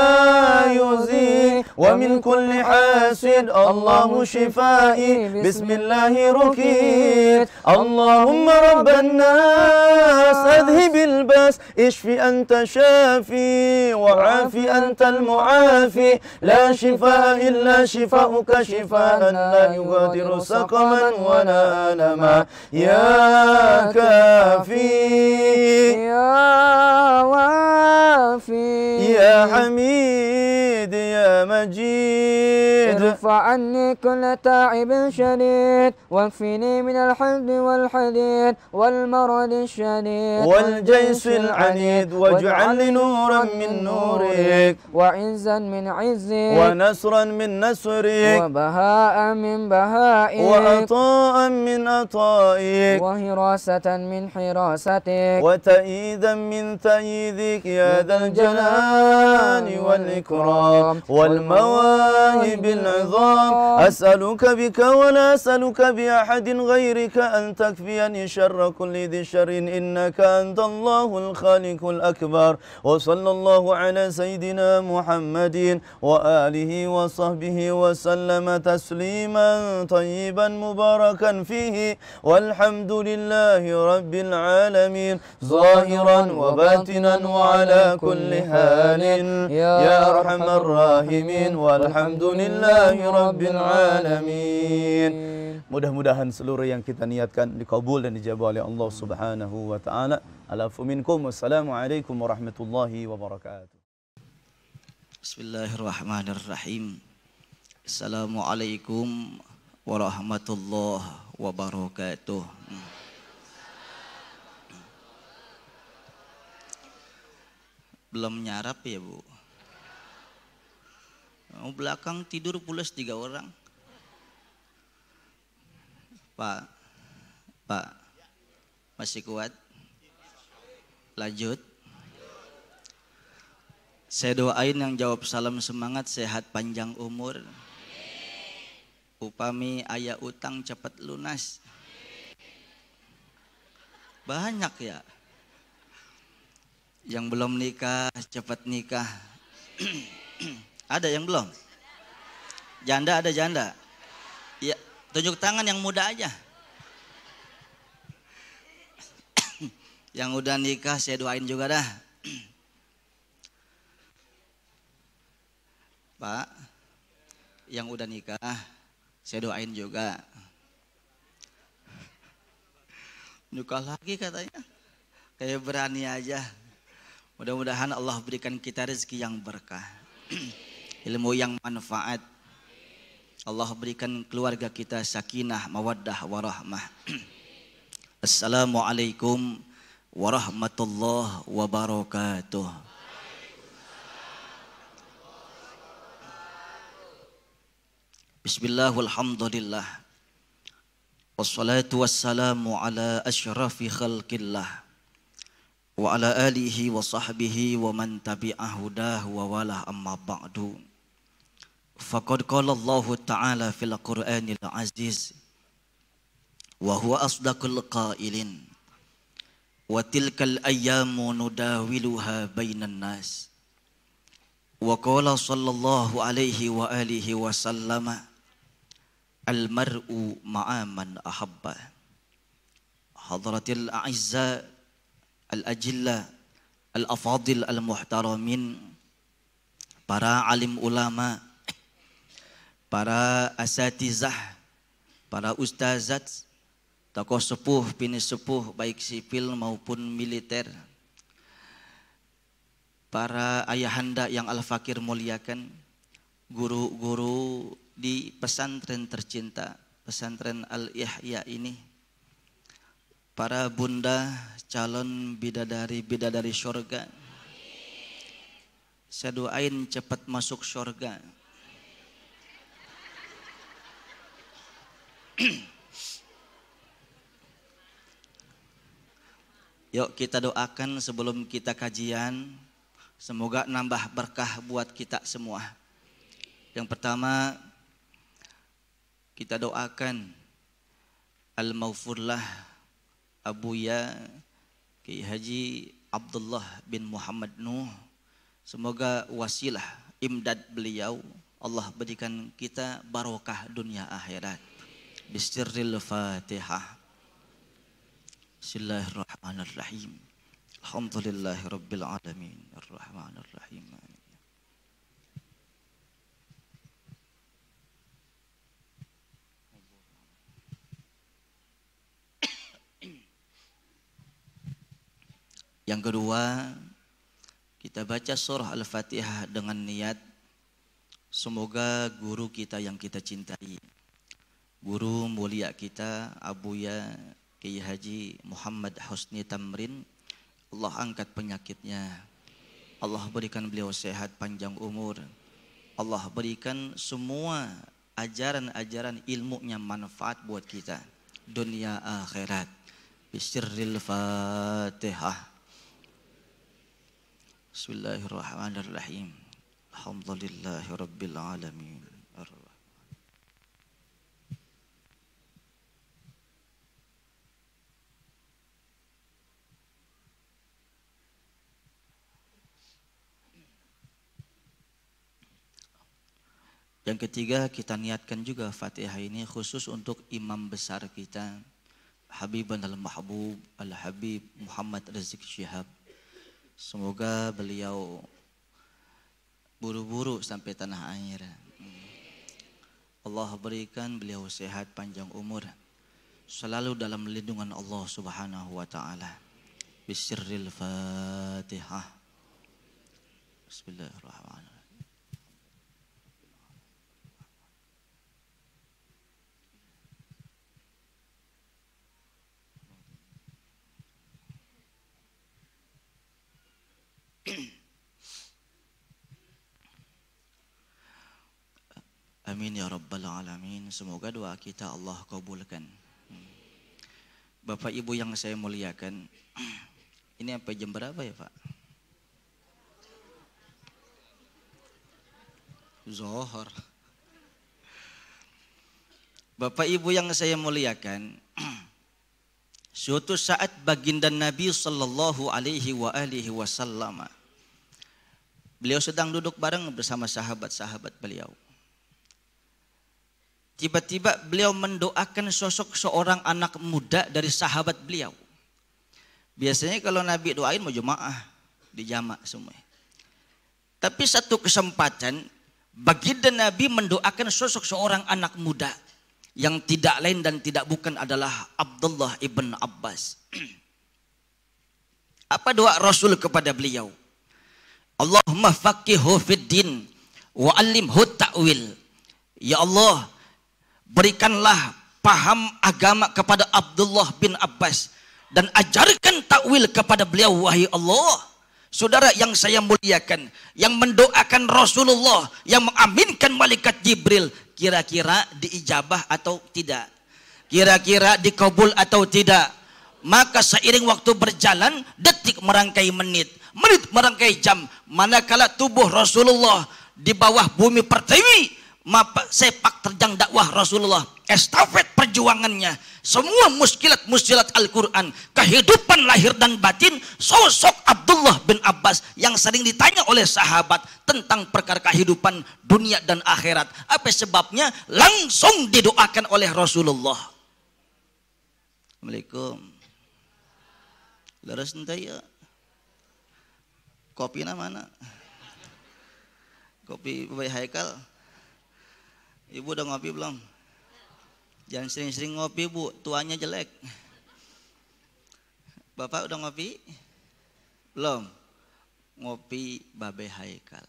يؤذي ومن كل حاسد الله شفائي بسم الله رقيت. اللهم رب الناس أذهب الباس اشفي أنت شافي وعافي أنت المعافي. لا شفاء إلا شفاؤك شفاء لا يغادر سقما ولا ألما. يا كافي يا وافي يا حميد يا مجيد. ارفع عني كل تعب شديد واكفني من الحزن والحديد والمرض الشديد والجيش العنيد واجعل لي نورا من نورك وعزا من عزك ونصرا من نصرك وبهاء من بهائك وعطاء من عطائك وحراسة من حراستك وتأييدا من تأييدك يا ذا الجلال والإكرام والمواهب العظام. أسألك بك ولا أسألك بأحد غيرك أن تكفيني شر كل ذي شر إنك أنت الله الخالق الأكبر. وصلى الله على سيدنا محمد وآله وصحبه وسلم تسليما طيبا مباركا فيه والحمد لله رب العالمين ظاهرا وباطنا وعلى كل حال يا أرحم الراحمين والحمد لله رب العالمين. Mudah-mudahan seluruh yang kita niatkan dikabul dan dijabah oleh Allah Subhanahu wa taala. Alafu minkum. Wassalamualaikum warahmatullahi wabarakatuh. Bismillahirrahmanirrahim. Assalamualaikum warahmatullahi wabarakatuh. Belum nyarap ya Bu? Belakang tidur pulas 3 orang. Pak, masih kuat? Lanjut. Saya doain yang jawab salam semangat, sehat panjang umur. Upami aya utang cepat lunas. Banyak ya. Yang belum nikah cepat nikah. Ada yang belum? Janda ada janda? Ya, tunjuk tangan yang muda aja. Yang udah nikah saya doain juga dah. Pak, yang udah nikah saya doain juga. Nikah lagi katanya. Kayak berani aja. Mudah-mudahan Allah berikan kita rezeki yang berkah, ilmu yang manfaat. Allah berikan keluarga kita sakinah, mawaddah, warahmah. Assalamualaikum warahmatullahi wabarakatuh. Bismillah walhamdulillah. Wassalatu wassalamu ala asyrafi khalqillah wa ala alihi wa sahbihi wa man tabi'ah hudahu wa wala amma ba'du. Faqad qala Allah Ta'ala fil Qur'anil Aziz wa huwa asdaqul qailin wa tilkal ayyamu nudawiluha bainan nas wa qala sallallahu alaihi wa alihi wa sallama al mar'u ma'a man ahabba. Hadratil a'izza al ajilla al afadil al muhtaramin, para alim ulama, para asatizah, para ustazat, tokoh sepuh, bini sepuh, baik sipil maupun militer, para ayahanda yang Al-Fakir muliakan, guru-guru di pesantren tercinta, pesantren Al-Ihya ini, para bunda calon bidadari-bidadari syurga, saya doain cepat masuk syurga. Yuk kita doakan sebelum kita kajian, semoga nambah berkah buat kita semua. Yang pertama, kita doakan Al-Maghfurlah Abuya Kiai Haji Abdullah bin Muhammad Nuh. Semoga wasilah imdad beliau Allah berikan kita barokah dunia akhirat. Bisirril Fatihah. Bismillahirrahmanirrahim. Alhamdulillahirabbil alamin. Arrahmanirrahim. Yang kedua, kita baca surah Al-Fatihah dengan niat semoga guru kita yang kita cintai, guru mulia kita Abuya Kiai Haji Muhammad Husni Tamrin, Allah angkat penyakitnya, Allah berikan beliau sehat panjang umur, Allah berikan semua ajaran-ajaran ilmunya manfaat buat kita dunia akhirat. Bisirril Fatihah. Bismillahirrahmanirrahim. Alhamdulillahirabbil alamin. Yang ketiga, kita niatkan juga Fatihah ini khusus untuk imam besar kita, Habiban al-Mahbub Al-Habib Muhammad Rizik Syihab. Semoga beliau buru-buru sampai tanah air. Allah berikan beliau sehat panjang umur, selalu dalam lindungan Allah Subhanahu wa taala. Bisirril Fatihah. Bismillahirrahmanirrahim. Amin ya rabbal alamin. Semoga doa kita Allah kabulkan. Bapak Ibu yang saya muliakan, ini sampai jam berapa ya Pak? Zuhur. Bapak Ibu yang saya muliakan, suatu saat baginda Nabi sallallahu alaihi wasallam, beliau sedang duduk bareng bersama sahabat-sahabat beliau. Tiba-tiba beliau mendoakan sosok seorang anak muda dari sahabat beliau. Biasanya kalau Nabi doain mau jemaah, di jamak semua. Tapi satu kesempatan baginda Nabi mendoakan sosok seorang anak muda yang tidak lain dan tidak bukan adalah Abdullah ibn Abbas. Apa doa Rasul kepada beliau? Allahumma faqihu fid din wa 'allimhu ta'wil. Ya Allah, berikanlah paham agama kepada Abdullah bin Abbas dan ajarkan takwil kepada beliau, wahai Allah. Saudara yang saya muliakan, yang mendoakan Rasulullah, yang mengaminkan malaikat Jibril, kira-kira diijabah atau tidak? Kira-kira dikabul atau tidak? Maka seiring waktu berjalan, detik merangkai menit, menit merangkai jam, manakala tubuh Rasulullah di bawah bumi pertiwi, sepak terjang dakwah Rasulullah, estafet perjuangannya, semua muskilat-muskilat Al-Quran, kehidupan lahir dan batin sosok Abdullah bin Abbas yang sering ditanya oleh sahabat tentang perkara kehidupan dunia dan akhirat. Apa sebabnya? Langsung didoakan oleh Rasulullah. Assalamualaikum. Leres ente ya. Kopinya mana? Kopi Bapak Haikal. Ibu udah ngopi belum? Jangan sering-sering ngopi, Bu, tuanya jelek. Bapak udah ngopi? Belum? Ngopi Babe Haikal.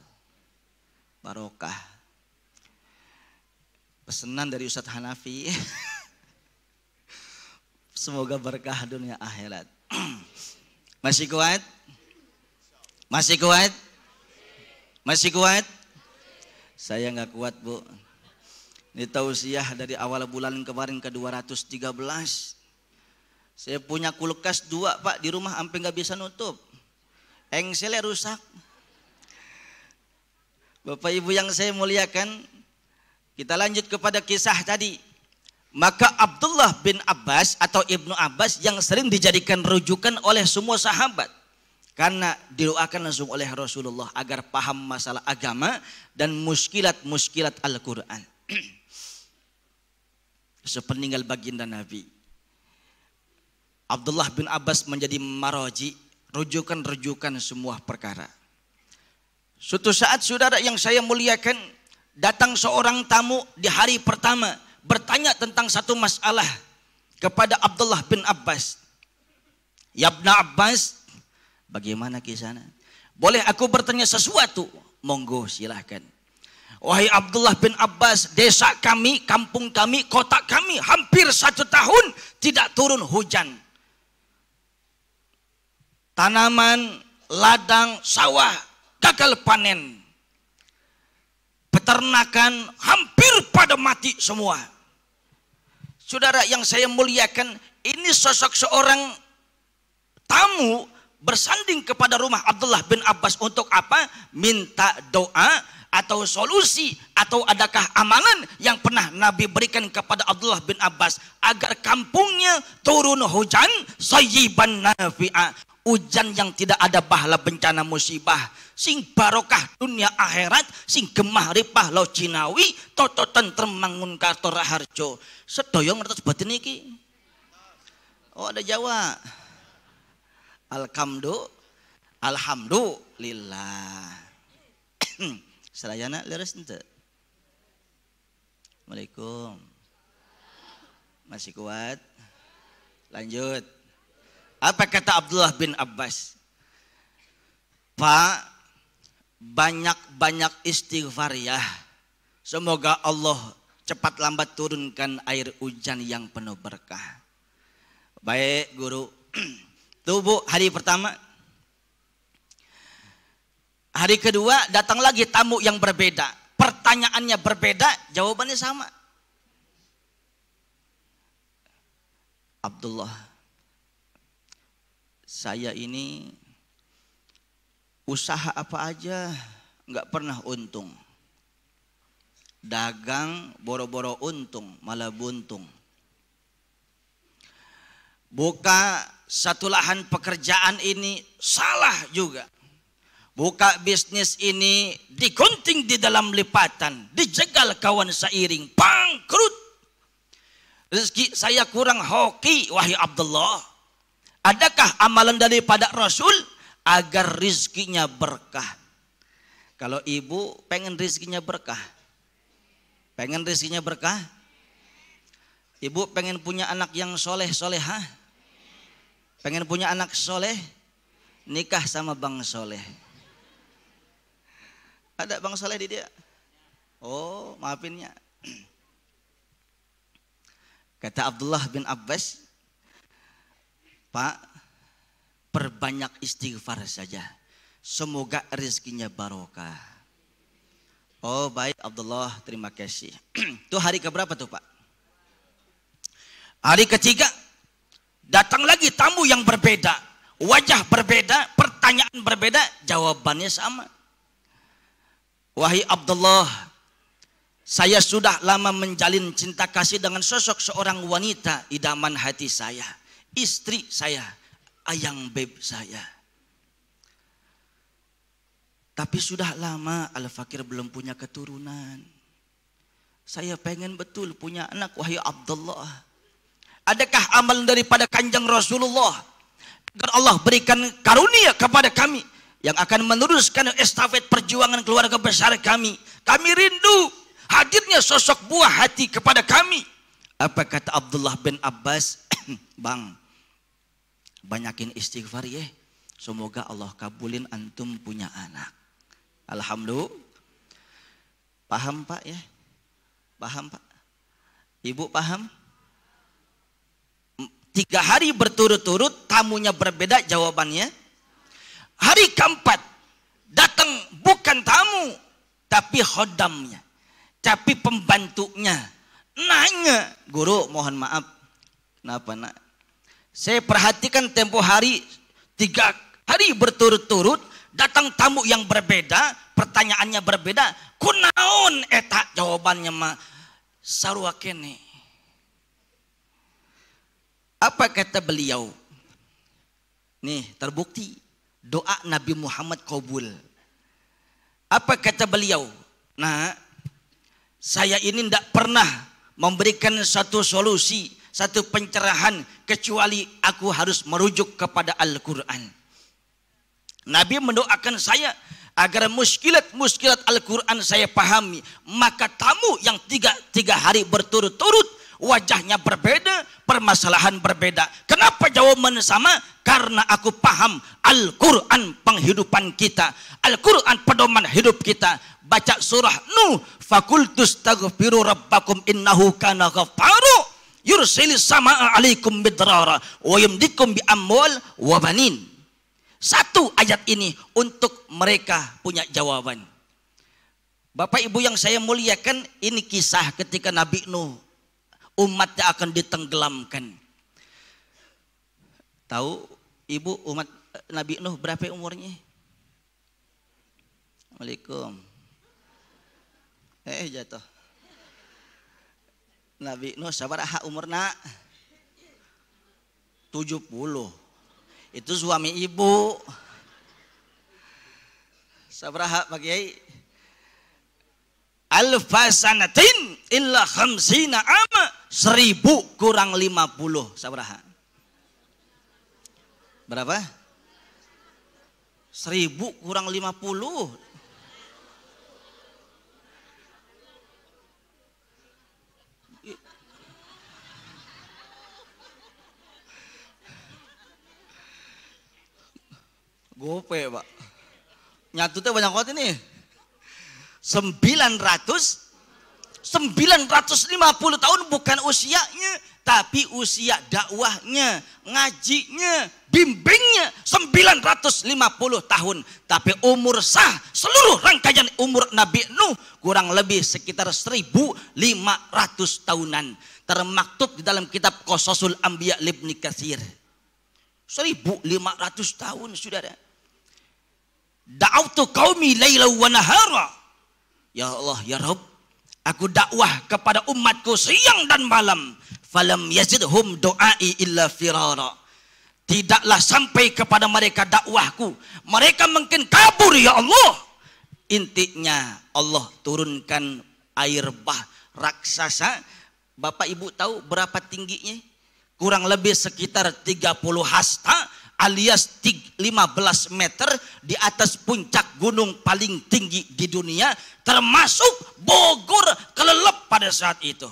Barokah. Pesanan dari Ustadz Hanafi. Semoga berkah dunia akhirat. Masih kuat? Masih kuat? Masih kuat? Saya nggak kuat, Bu. Ini tausiah dari awal bulan kemarin ke 213. Saya punya kulkas 2, Pak, di rumah sampai nggak bisa nutup. Engselnya rusak. Bapak Ibu yang saya muliakan, kita lanjut kepada kisah tadi. Maka Abdullah bin Abbas atau Ibnu Abbas yang sering dijadikan rujukan oleh semua sahabat, karena didoakan langsung oleh Rasulullah agar paham masalah agama dan muskilat-muskilat Al-Quran. Sepeninggal baginda Nabi, Abdullah bin Abbas menjadi maraji, rujukan-rujukan semua perkara. Suatu saat, saudara yang saya muliakan, datang seorang tamu di hari pertama bertanya tentang satu masalah kepada Abdullah bin Abbas. Ya Ibnu Abbas, bagaimana kisahnya? Boleh aku bertanya sesuatu? Monggo, silahkan. Wahai Abdullah bin Abbas, desa kami, kampung kami, kota kami hampir 1 tahun tidak turun hujan. Tanaman, ladang, sawah gagal panen. Peternakan hampir pada mati semua. Saudara yang saya muliakan, ini sosok seorang tamu bersanding kepada rumah Abdullah bin Abbas untuk apa? Minta doa atau solusi, atau adakah amalan yang pernah Nabi berikan kepada Abdullah bin Abbas agar kampungnya turun hujan sayyiban nafi'a, hujan yang tidak ada bahala bencana musibah, sing barokah dunia akhirat, sing gemah ripah lau cinawi toto tentrem mangun karto raharjo. Sedoyo ngertos batin iki? Oh, ada Jawa. Alhamdulillah. Serayana leres ente. Assalamualaikum. Masih kuat? Lanjut. Apa kata Abdullah bin Abbas? Pak, banyak-banyak istighfar ya. Semoga Allah cepat lambat turunkan air hujan yang penuh berkah. Baik, guru. Tuh, Bu, hari pertama. Hari kedua datang lagi tamu yang berbeda. Pertanyaannya berbeda, jawabannya sama. Abdullah, saya ini usaha apa aja nggak pernah untung. Dagang boro-boro untung, malah buntung. Buka satu lahan pekerjaan ini salah juga. Buka bisnis ini digunting di dalam lipatan, dijegal kawan seiring, bangkrut. Rezeki saya kurang hoki, wahai Abdullah. Adakah amalan daripada Rasul agar rizkinya berkah? Kalau ibu pengen rizkinya berkah, pengen rizkinya berkah, ibu pengen punya anak yang soleh solehah, pengen punya anak soleh, nikah sama bang soleh. Ada Bang Saleh di dia? Oh, maafinnya. Kata Abdullah bin Abbas, Pak, perbanyak istighfar saja. Semoga rezekinya barokah. Oh baik Abdullah, terima kasih. Itu hari keberapa tuh Pak? Hari ketiga, datang lagi tamu yang berbeda. Wajah berbeda, pertanyaan berbeda, jawabannya sama. Wahai Abdullah, saya sudah lama menjalin cinta kasih dengan sosok seorang wanita idaman hati saya. Istri saya, ayang beb saya. Tapi sudah lama Al-Fakir belum punya keturunan. Saya pengen betul punya anak, wahai Abdullah. Adakah amalan daripada Kanjeng Rasulullah agar Allah berikan karunia kepada kami yang akan meneruskan estafet perjuangan keluarga besar kami. Kami rindu hadirnya sosok buah hati kepada kami. Apa kata Abdullah bin Abbas? Bang, banyakin istighfar ya. Semoga Allah kabulin antum punya anak. Alhamdulillah. Paham Pak ya? Paham Pak? Ibu paham? 3 hari berturut-turut tamunya berbeda jawabannya. Hari keempat datang bukan tamu tapi khodamnya, tapi pembantunya. Nanya, guru mohon maaf, kenapa nak? Saya perhatikan tempo hari 3 hari berturut-turut datang tamu yang berbeda, pertanyaannya berbeda. Kunaon eta jawabannya mah sarua kene. Apa kata beliau? Nih terbukti doa Nabi Muhammad kabul. Apa kata beliau? Nah, saya ini tidak pernah memberikan satu solusi, satu pencerahan kecuali aku harus merujuk kepada Al-Quran. Nabi mendoakan saya agar muskilat Al-Quran saya pahami. Maka tamu yang tiga hari berturut-turut wajahnya berbeda, permasalahan berbeda. Kenapa jawaban sama? Karena aku paham Al-Quran penghidupan kita, Al-Quran pedoman hidup kita. Baca surah Nuh, fakultus taghfiru rabbakum innahu kana ghaffara yursilis samaa alaikum bidrara wa yumdikum bi amwal wa banin. Satu ayat ini untuk mereka punya jawaban. Bapak Ibu yang saya muliakan, ini kisah ketika Nabi Nuh umatnya akan ditenggelamkan. Tahu Ibu umat Nabi Nuh berapa umurnya? Assalamualaikum. Jatuh. Nabi Nuh sabaraha umurna? 70. Itu suami ibu. Sabaraha Pak Kiai? Alfasanatin illa khamsina ama. 1000 kurang 50. Sabaraha? Berapa? 1000 kurang 50. Gope Pak. Nyatutnya banyak banget ini. 950 tahun bukan usianya, tapi usia dakwahnya, ngajinya, bimbingnya 950 tahun. Tapi umur sah seluruh rangkaian umur Nabi Nuh kurang lebih sekitar 1500 tahunan. Termaktub di dalam kitab Qasasul Anbiya Ibnu Katsir. 1500 tahun saudara. Da'autu qaumi laila wa nahara. Ya Allah ya Rabb, aku dakwah kepada umatku siang dan malam. Falam yazidhum du'ai illa firara. Tidaklah sampai kepada mereka dakwahku, mereka mungkin kabur ya Allah. Intinya Allah turunkan air bah raksasa. Bapak Ibu tahu berapa tingginya? Kurang lebih sekitar 30 hasta alias 15 meter di atas puncak gunung paling tinggi di dunia, termasuk Bogor kelelep pada saat itu.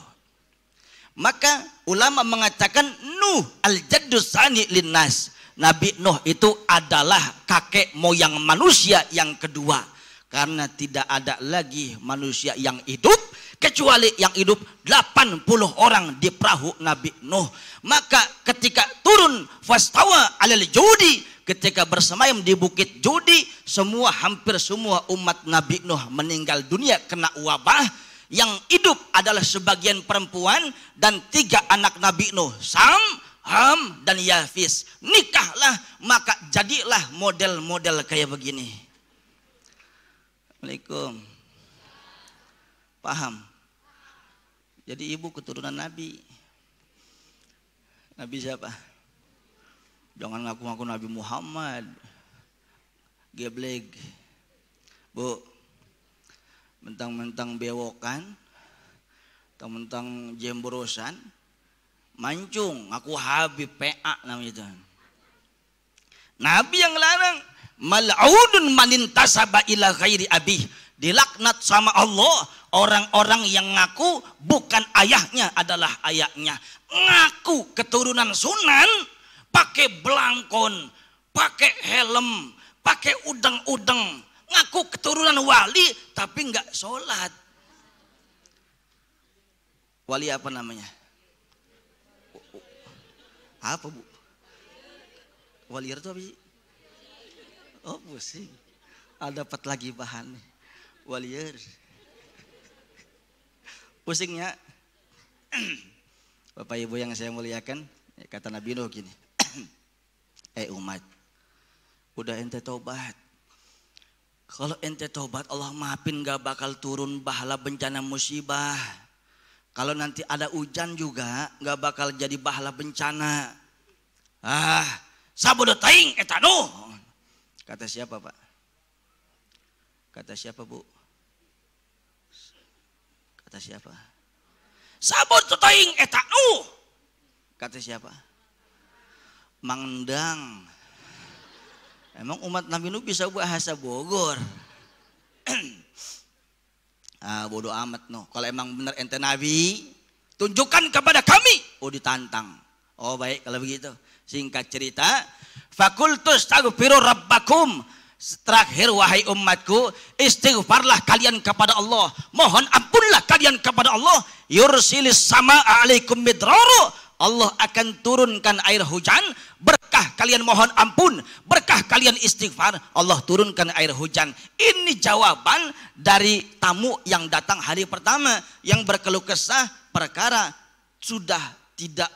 Maka ulama mengatakan Nuh al-jaddus sani linnas. Nabi Nuh itu adalah kakek moyang manusia yang kedua. Karena tidak ada lagi manusia yang hidup kecuali yang hidup 80 orang di perahu Nabi Nuh. Maka ketika turun fastawa alal judi, ketika bersemayam di bukit Judi, hampir semua umat Nabi Nuh meninggal dunia kena wabah. Yang hidup adalah sebagian perempuan dan 3 anak Nabi Nuh, Sam, Ham, dan Yafis. Nikahlah, maka jadilah model-model kayak begini. Assalamualaikum. Paham? Jadi ibu keturunan Nabi. Nabi siapa? Jangan ngaku-ngaku Nabi Muhammad. Geblek. Bu, mentang-mentang bewokan, mentang-mentang jemborosan, mancung, ngaku Habib PA namanya itu. Nabi yang larang, mal'udun manintasaba ila ghairi abih, dilaknat sama Allah orang-orang yang ngaku bukan ayahnya adalah ayahnya. Ngaku keturunan Sunan, pakai belangkon, pakai helm, pakai udeng-udeng, ngaku keturunan wali tapi enggak sholat. Wali apa namanya? Apa bu? Walier itu apa sih? Oh pusing. Dapat lagi bahan nih. Walier. Pusingnya. Bapak ibu yang saya muliakan, kata Nabi Nuh gini. Umat, udah ente tobat. Kalau ente tobat Allah maafin, gak bakal turun bahala bencana musibah. Kalau nanti ada hujan juga gak bakal jadi bahala bencana. Sabodo taing eta Nuh. Kata siapa Pak? Kata siapa Bu? Kata siapa? Sabodo taing eta Nuh. Kata siapa? Mangdang. Emang umat Nabi Nuh bisa bahasa Bogor? Bodoh amat no. Kalau emang benar ente Nabi, tunjukkan kepada kami. Oh ditantang. Oh baik kalau begitu. Singkat cerita, fakultus taghfiru rabbakum. Terakhir wahai umatku, istighfarlah kalian kepada Allah. Mohon ampunlah kalian kepada Allah. Yursilis sama'a alaikum midrara. Allah akan turunkan air hujan, berkah kalian mohon ampun, berkah kalian istighfar, Allah turunkan air hujan. Ini jawaban dari tamu yang datang hari pertama yang berkeluh kesah perkara sudah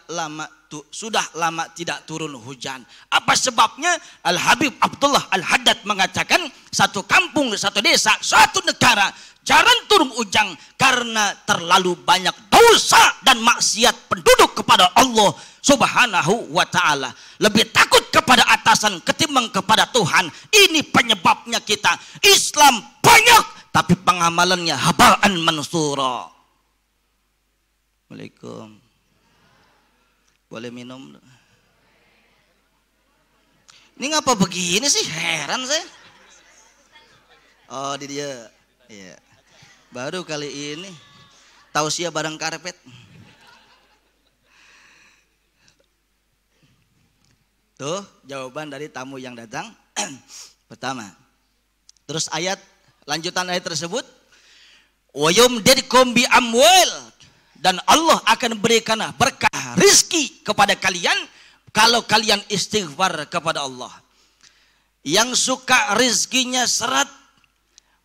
lama tidak turun hujan. Apa sebabnya? Al Habib Abdullah Al Haddad mengatakan satu kampung, satu desa, satu negara jarang turun hujan karena terlalu banyak dosa dan maksiat penduduk kepada Allah Subhanahu wa ta'ala. Lebih takut kepada atasan ketimbang kepada Tuhan. Ini penyebabnya kita Islam banyak tapi pengamalannya habaan mansura. Assalamualaikum. Boleh minum? Ini ngapa begini sih? Heran saya. Oh di dia. Iya. Baru kali ini tausiah bareng karpet. Tuh jawaban dari tamu yang datang. Pertama. Terus lanjutan ayat tersebut, wa yumdidkum bi amwal, dan Allah akan berikan berkah rizki kepada kalian kalau kalian istighfar kepada Allah. Yang suka rizkinya seret,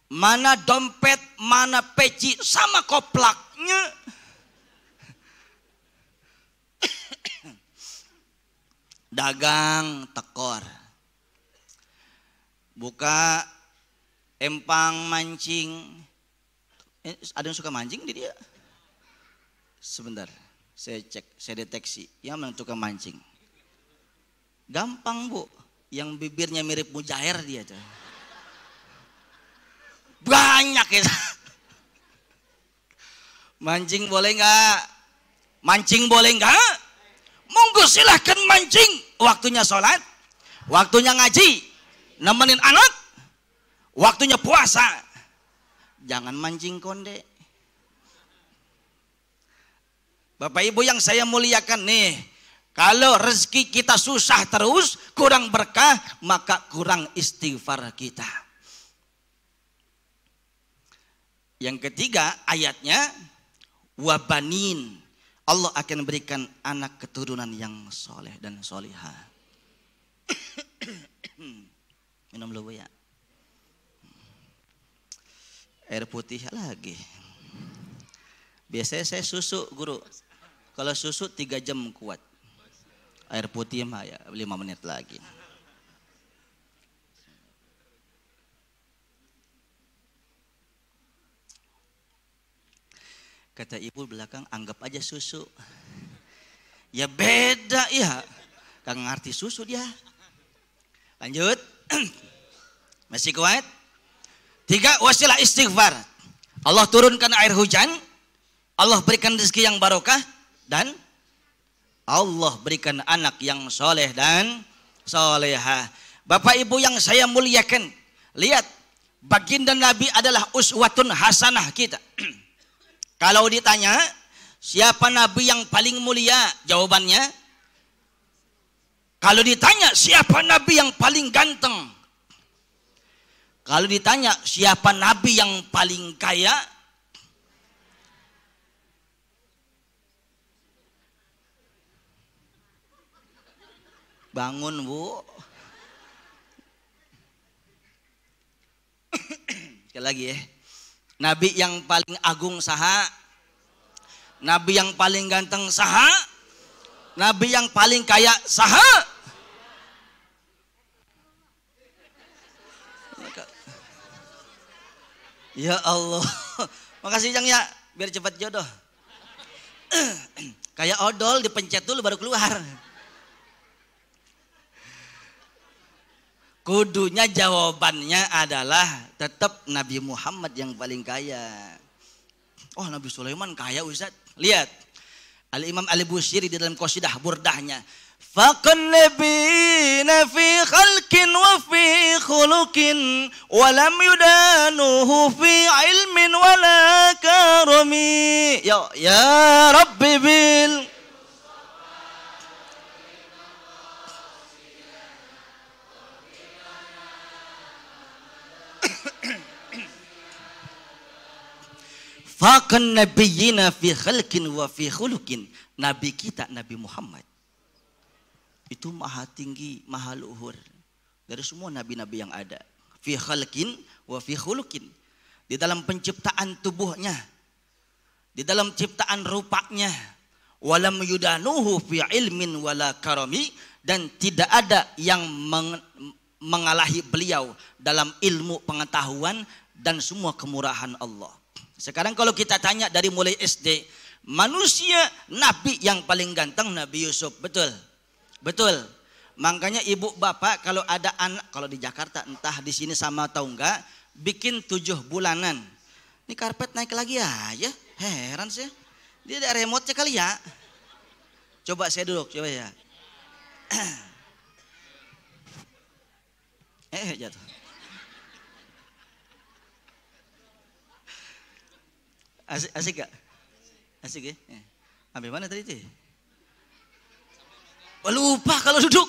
mana dompet, mana peci, sama koplaknya. Dagang tekor. Buka empang mancing. Ada yang suka mancing di dia? Sebentar, saya cek, saya deteksi. Yang mana tukang mancing? Gampang bu, yang bibirnya mirip mujair dia tuh. Banyak ya. Mancing boleh nggak? Mancing boleh nggak? Monggo silahkan mancing. Waktunya sholat, waktunya ngaji, nemenin anak, waktunya puasa. Jangan mancing konde. Bapak ibu yang saya muliakan nih, kalau rezeki kita susah terus, kurang berkah, maka kurang istighfar kita. Yang ketiga ayatnya wabanin. Allah akan berikan anak keturunan yang soleh dan solihah. Minum dulu ya. Air putih lagi. Biasanya saya susu guru. Kalau susu 3 jam kuat. Air putih mah ya 5 menit lagi. Kata ibu belakang, anggap aja susu. Ya beda ya. Kagak ngerti susu dia. Lanjut. Masih kuat? 3, wasilah istighfar. Allah turunkan air hujan. Allah berikan rezeki yang barokah. Dan Allah berikan anak yang soleh dan solehah. Bapak ibu yang saya muliakan. Lihat. Baginda Nabi adalah uswatun hasanah kita. Kalau ditanya, siapa Nabi yang paling mulia? Jawabannya, kalau ditanya, siapa Nabi yang paling ganteng? Kalau ditanya, siapa Nabi yang paling kaya? Bangun, Bu. Sekali lagi ya. Nabi yang paling agung saha? Nabi yang paling ganteng saha? Nabi yang paling kaya saha? Ya Allah. Makasih Jang ya, biar cepat jodoh. Kayak odol dipencet dulu baru keluar. Kudunya jawabannya adalah tetap Nabi Muhammad yang paling kaya. Oh Nabi Sulaiman kaya Ustaz. Lihat. Al-Imam Al-Busiri di dalam qasidah burdahnya. Faqan nabiyina fi khalqin wa fi khuluqin wa lam yudanuhu fi ilmin wa la karami. Ya Rabbi bil Faqan nabiyina fi khalqin wa fi khuluqin. Nabi kita Nabi Muhammad itu maha tinggi, maha luhur dari semua nabi-nabi yang ada. Fi khalqin wa fi khuluqin. Di dalam penciptaan tubuhnya, di dalam ciptaan rupanya, walam yudanuhu fi ilmin wala karami, dan tidak ada yang mengalahi beliau dalam ilmu pengetahuan dan semua kemurahan Allah. Sekarang kalau kita tanya dari mulai SD, manusia nabi yang paling ganteng Nabi Yusuf, betul? Betul. Makanya ibu bapak kalau ada anak, kalau di Jakarta entah di sini sama atau enggak, bikin 7 bulanan. Ini karpet naik lagi aja, heran sih. Dia ada remote-nya kali ya. Coba saya duduk, coba ya. Jatuh. Asik gak? Asik ya? Ambil mana tadi itu? Oh, lupa kalau duduk.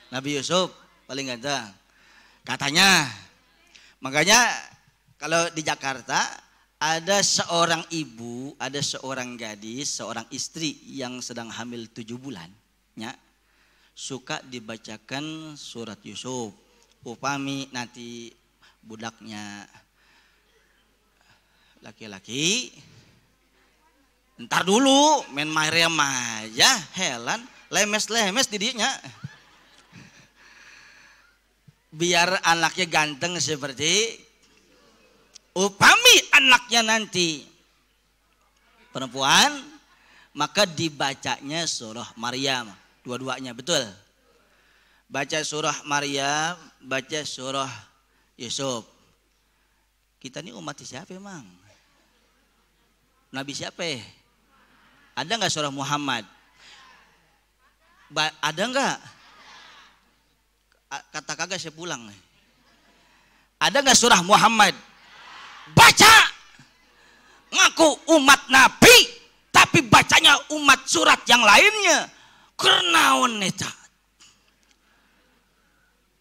Nabi Yusuf paling ganteng. Katanya. Makanya kalau di Jakarta ada seorang ibu, ada seorang gadis, seorang istri yang sedang hamil 7 bulan. Ya, suka dibacakan surat Yusuf. Upami nanti budaknya laki-laki, ntar dulu main Mariam aja, helan, lemes-lemes didinya. Biar anaknya ganteng seperti upami anaknya nanti perempuan, maka dibacanya surah Maryam, dua-duanya, betul. Baca surah Maryam, baca surah Yusuf. Kita ini umat siapa emang? Nabi siapa? Ada nggak surah Muhammad? Ada nggak? Kata kagak saya pulang. Ada nggak surah Muhammad? Baca. Ngaku umat Nabi, tapi bacanya umat surat yang lainnya. Kernaon neta.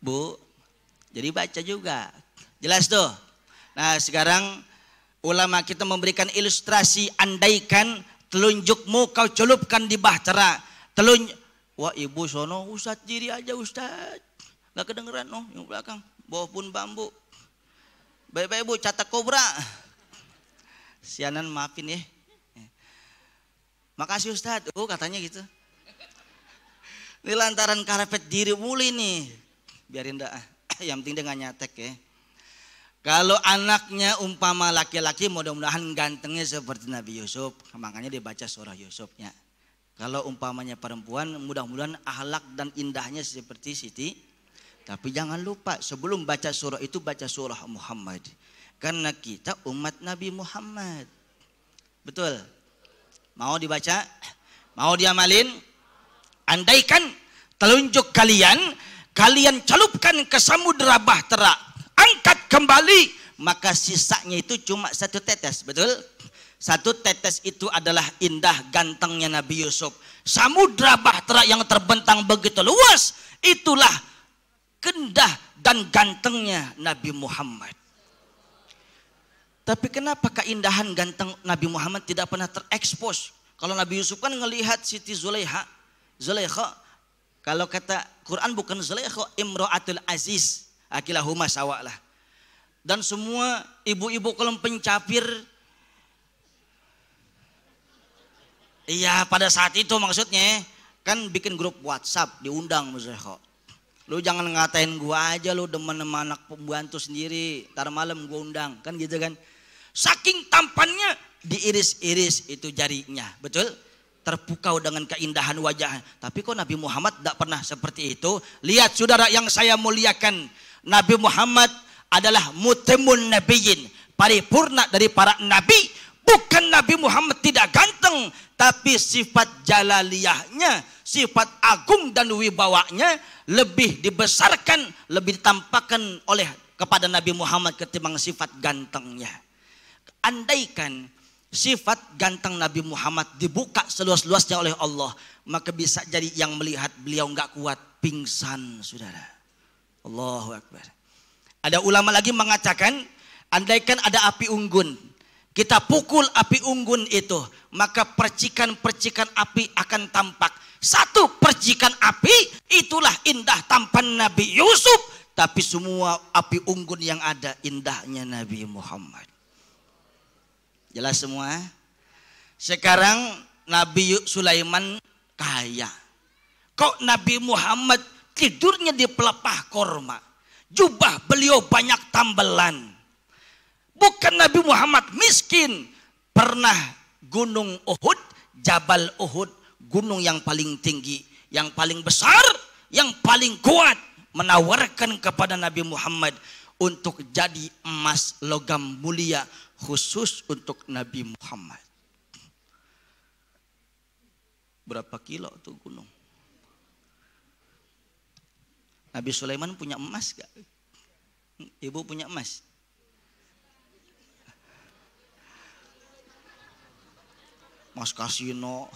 Bu, jadi baca juga. Jelas tuh. Nah sekarang ulama kita memberikan ilustrasi, andaikan telunjukmu kau celupkan di bahtera. Wah ibu sono Ustadz diri aja Ustadz. Gak kedengeran noh yang belakang. Bawa pun bambu. Baik-baik ibu catak kobra. Sianan maafin ya. Makasih Ustadz. Katanya gitu. Ini lantaran karepet diri muli nih. Biarin dah. Yang penting dia gak nyatek ya. Kalau anaknya umpama laki-laki mudah-mudahan gantengnya seperti Nabi Yusuf. Makanya dia baca surah Yusufnya. Kalau umpamanya perempuan mudah-mudahan akhlak dan indahnya seperti Siti. Tapi jangan lupa sebelum baca surah itu baca surah Muhammad. Karena kita umat Nabi Muhammad. Betul? Mau dibaca? Mau diamalin? Andaikan telunjuk kalian celupkan ke samudera bahtera. Angkat kembali, maka sisanya itu cuma satu tetes, betul? Satu tetes itu adalah indah gantengnya Nabi Yusuf. Samudra bahtera yang terbentang begitu luas, itulah indah dan gantengnya Nabi Muhammad. Tapi kenapa keindahan ganteng Nabi Muhammad tidak pernah terekspos? Kalau Nabi Yusuf kan ngelihat Siti Zulaikha, kalau kata Quran bukan Zulaikha, Imro'atul Aziz. Akilahuma sawa lah. Dan semua ibu-ibu kalau pencapir, iya pada saat itu maksudnya kan bikin grup WhatsApp diundang Muzekho. Lu jangan ngatain gua aja lu demen sama anak pembantu sendiri. Ntar malam gua undang kan gitu kan. Saking tampannya diiris-iris itu jarinya, betul? Terpukau dengan keindahan wajah. Tapi kok Nabi Muhammad tidak pernah seperti itu? Lihat saudara yang saya muliakan. Nabi Muhammad adalah mutimun nabiyyin, paripurna dari para nabi. Bukan Nabi Muhammad tidak ganteng, tapi sifat jalaliyahnya, sifat agung dan wibawanya lebih dibesarkan, lebih ditampakkan oleh kepada Nabi Muhammad ketimbang sifat gantengnya. Andaikan sifat ganteng Nabi Muhammad dibuka seluas-luasnya oleh Allah, maka bisa jadi yang melihat beliau nggak kuat pingsan, saudara. Allahu Akbar. Ada ulama lagi mengatakan, andaikan ada api unggun, kita pukul api unggun itu, maka percikan-percikan api akan tampak. Satu percikan api, itulah indah tampan Nabi Yusuf. Tapi semua api unggun yang ada, indahnya Nabi Muhammad. Jelas semua? Sekarang Nabi Sulaiman kaya. Kok Nabi Muhammad tidurnya di pelepah korma? Jubah beliau banyak tambelan. Bukan Nabi Muhammad miskin. Pernah gunung Uhud, Jabal Uhud, gunung yang paling tinggi, yang paling besar, yang paling kuat, menawarkan kepada Nabi Muhammad untuk jadi emas logam mulia khusus untuk Nabi Muhammad. Berapa kilo tuh gunung? Nabi Sulaiman punya emas gak? Ibu punya emas? Mas kasino.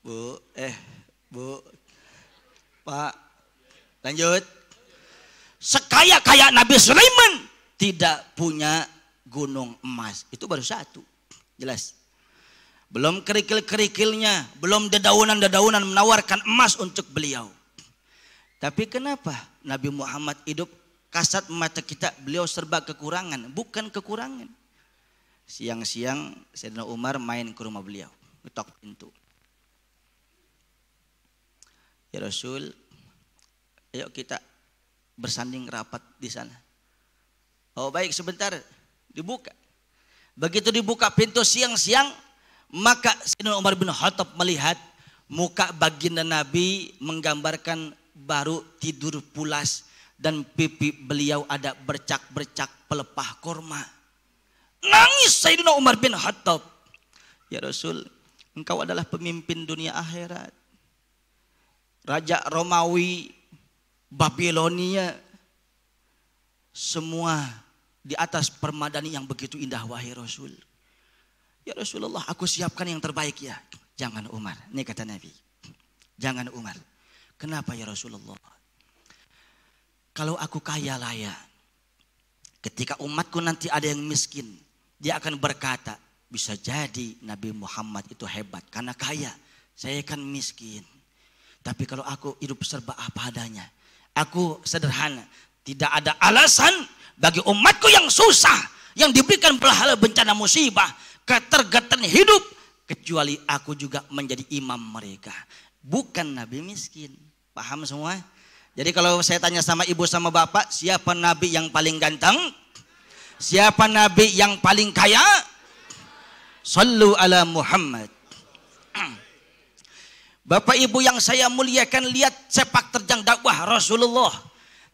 Bu, Pak, lanjut. Sekaya-kaya Nabi Sulaiman tidak punya gunung emas. Itu baru satu. Jelas. Belum kerikil-kerikilnya, belum dedaunan-dedaunan menawarkan emas untuk beliau. Tapi kenapa Nabi Muhammad hidup kasat mata kita, beliau serba kekurangan? Bukan kekurangan. Siang-siang Sayyidina Umar main ke rumah beliau, ketok pintu. Ya Rasul, ayo kita bersanding rapat di sana. Oh baik, sebentar, dibuka. Begitu dibuka pintu siang-siang, maka Sayyidina Umar bin Khattab melihat muka baginda Nabi menggambarkan baru tidur pulas dan pipi beliau ada bercak-bercak pelepah korma. Nangis Sayyidina Umar bin Khattab. Ya Rasul, engkau adalah pemimpin dunia akhirat. Raja Romawi, Babilonia, semua di atas permadani yang begitu indah, wahai Rasul. Ya Rasulullah, aku siapkan yang terbaik ya. Jangan Umar, ini kata Nabi. Jangan Umar. Kenapa ya Rasulullah? Kalau aku kaya raya, ketika umatku nanti ada yang miskin, dia akan berkata, bisa jadi Nabi Muhammad itu hebat karena kaya, saya kan miskin. Tapi kalau aku hidup serba apa adanya, aku sederhana, tidak ada alasan bagi umatku yang susah, yang diberikan berhala bencana musibah, ketergatan hidup, kecuali aku juga menjadi imam mereka. Bukan Nabi miskin. Paham semua? Jadi kalau saya tanya sama ibu sama bapak, siapa Nabi yang paling ganteng? Siapa Nabi yang paling kaya? Sallu ala Muhammad. Bapak ibu yang saya muliakan, lihat sepak terjang dakwah Rasulullah.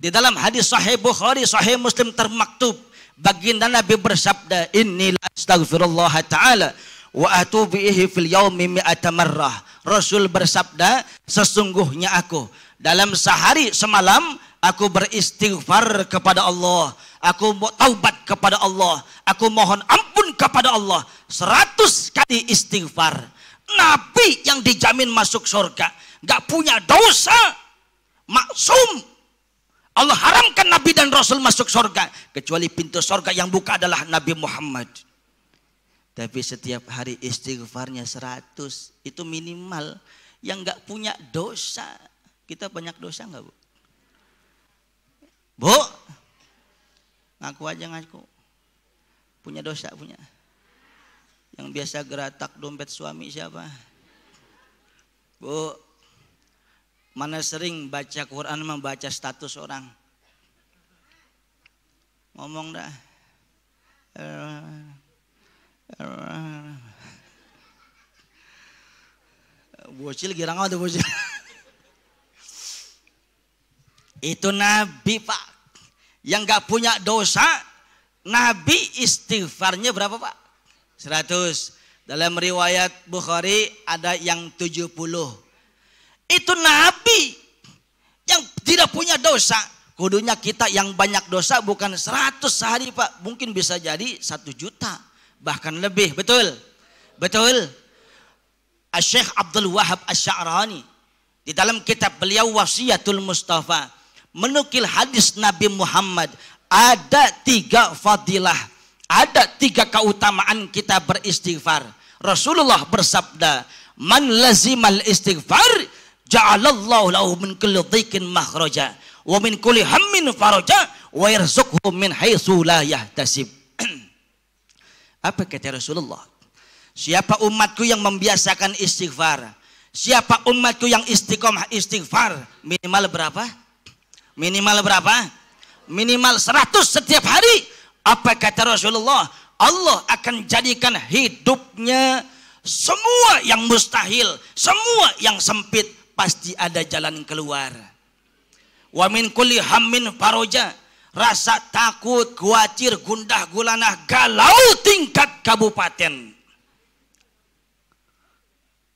Di dalam hadis Sahih Bukhari, Sahih Muslim termaktub, baginda Nabi bersabda, inni la astaghfirullah ta'ala wa atubu ilaihi fil yaumi mi'ata marrah. Rasul bersabda, sesungguhnya aku dalam sehari semalam aku beristighfar kepada Allah, aku mau taubat kepada Allah, aku mohon ampun kepada Allah 100 kali istighfar. Nabi yang dijamin masuk surga, gak punya dosa, maksum. Allah haramkan Nabi dan Rasul masuk surga, kecuali pintu surga yang buka adalah Nabi Muhammad. Tapi setiap hari istighfarnya 100, itu minimal. Yang gak punya dosa. Kita banyak dosa gak Bu? Bu, ngaku aja ngaku. Punya dosa punya. Yang biasa geratak dompet suami siapa? Bu, mana sering baca Quran membaca status orang? Ngomong dah. Bocil girang ada bocil. Itu Nabi Pak, yang gak punya dosa. Nabi istighfarnya berapa Pak? 100. Dalam riwayat Bukhari ada yang 70. Itu Nabi yang tidak punya dosa. Kudunya kita yang banyak dosa, bukan 100 sehari Pak, mungkin bisa jadi 1 juta, bahkan lebih. Betul? Betul? Syekh Abdul Wahab Asy-Sya'rani di dalam kitab beliau Wasiyatul Mustafa menukil hadis Nabi Muhammad, ada 3 fadilah, ada 3 keutamaan kita beristighfar. Rasulullah bersabda, man lazimal istighfar ja'alallahu lahu min kulli dhiqin makhraja wa min kulli hammin faraja wa yarzuqhu min haitsu la yahtasib. Apa kata Rasulullah? Siapa umatku yang membiasakan istighfar, siapa umatku yang istiqomah istighfar, minimal berapa? Minimal berapa? Minimal 100 setiap hari. Apa kata Rasulullah? Allah akan jadikan hidupnya semua yang mustahil, semua yang sempit, pasti ada jalan keluar. Wa min kulli hammin faraja, rasa takut, khawatir, gundah gulana, galau tingkat kabupaten.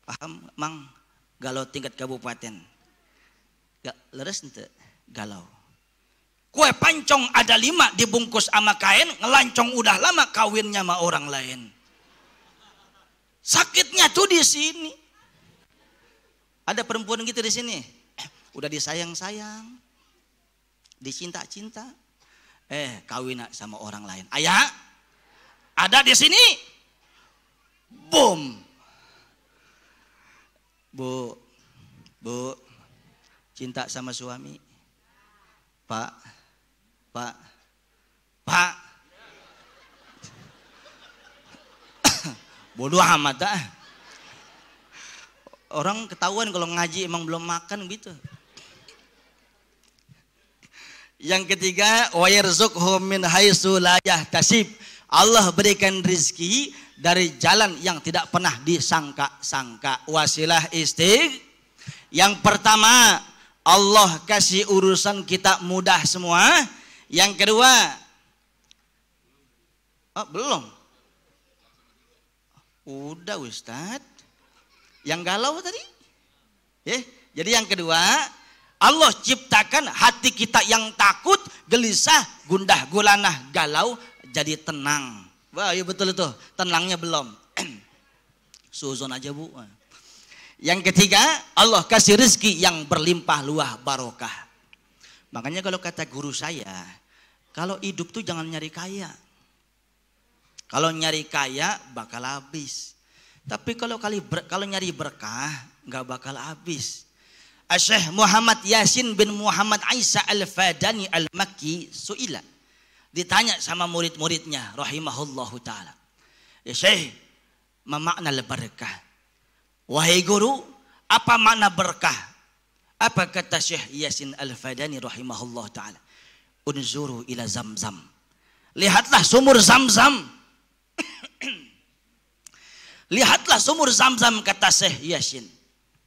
Paham Mang? Galau tingkat kabupaten. Gak leres ente galau. Kue pancong ada 5 dibungkus sama kain, ngelancong udah lama kawinnya sama orang lain. Sakitnya tuh di sini. Ada perempuan gitu di sini. Udah disayang-sayang, dicinta-cinta, kawin sama orang lain. Ayah, ada di sini. Boom. Bu, cinta sama suami. Pak. Bodoh amat dah. Orang ketahuan kalau ngaji emang belum makan gitu. Yang ketiga, wa yarzuqhu min haitsu la yahtasib. Allah berikan rezeki dari jalan yang tidak pernah disangka-sangka. Wasilah Yang pertama, Allah kasih urusan kita mudah semua. Yang kedua, belum. Udah Ustadz. Yang galau tadi. Jadi yang kedua, Allah ciptakan hati kita yang takut, gelisah, gundah gulanah, galau jadi tenang. Wah, iya betul itu. Tenangnya belum. Suzon aja Bu. Yang ketiga, Allah kasih rezeki yang berlimpah luah barokah. Makanya kalau kata guru saya, kalau hidup tuh jangan nyari kaya. Kalau nyari kaya bakal habis. Tapi kalau nyari berkah nggak bakal habis. Syekh Muhammad Yasin bin Muhammad Isa Al-Fadani Al-Makki suila. Ditanya sama murid-muridnya rahimahullahu taala. Ya Syekh, ma makna al-barakah? Wahai guru, apa makna berkah? Apa kata Syekh Yasin Al-Fadani rahimahullahu taala? Unzuru ila Zamzam. Lihatlah sumur Zamzam. Lihatlah sumur Zamzam, kata Syekh Yasin.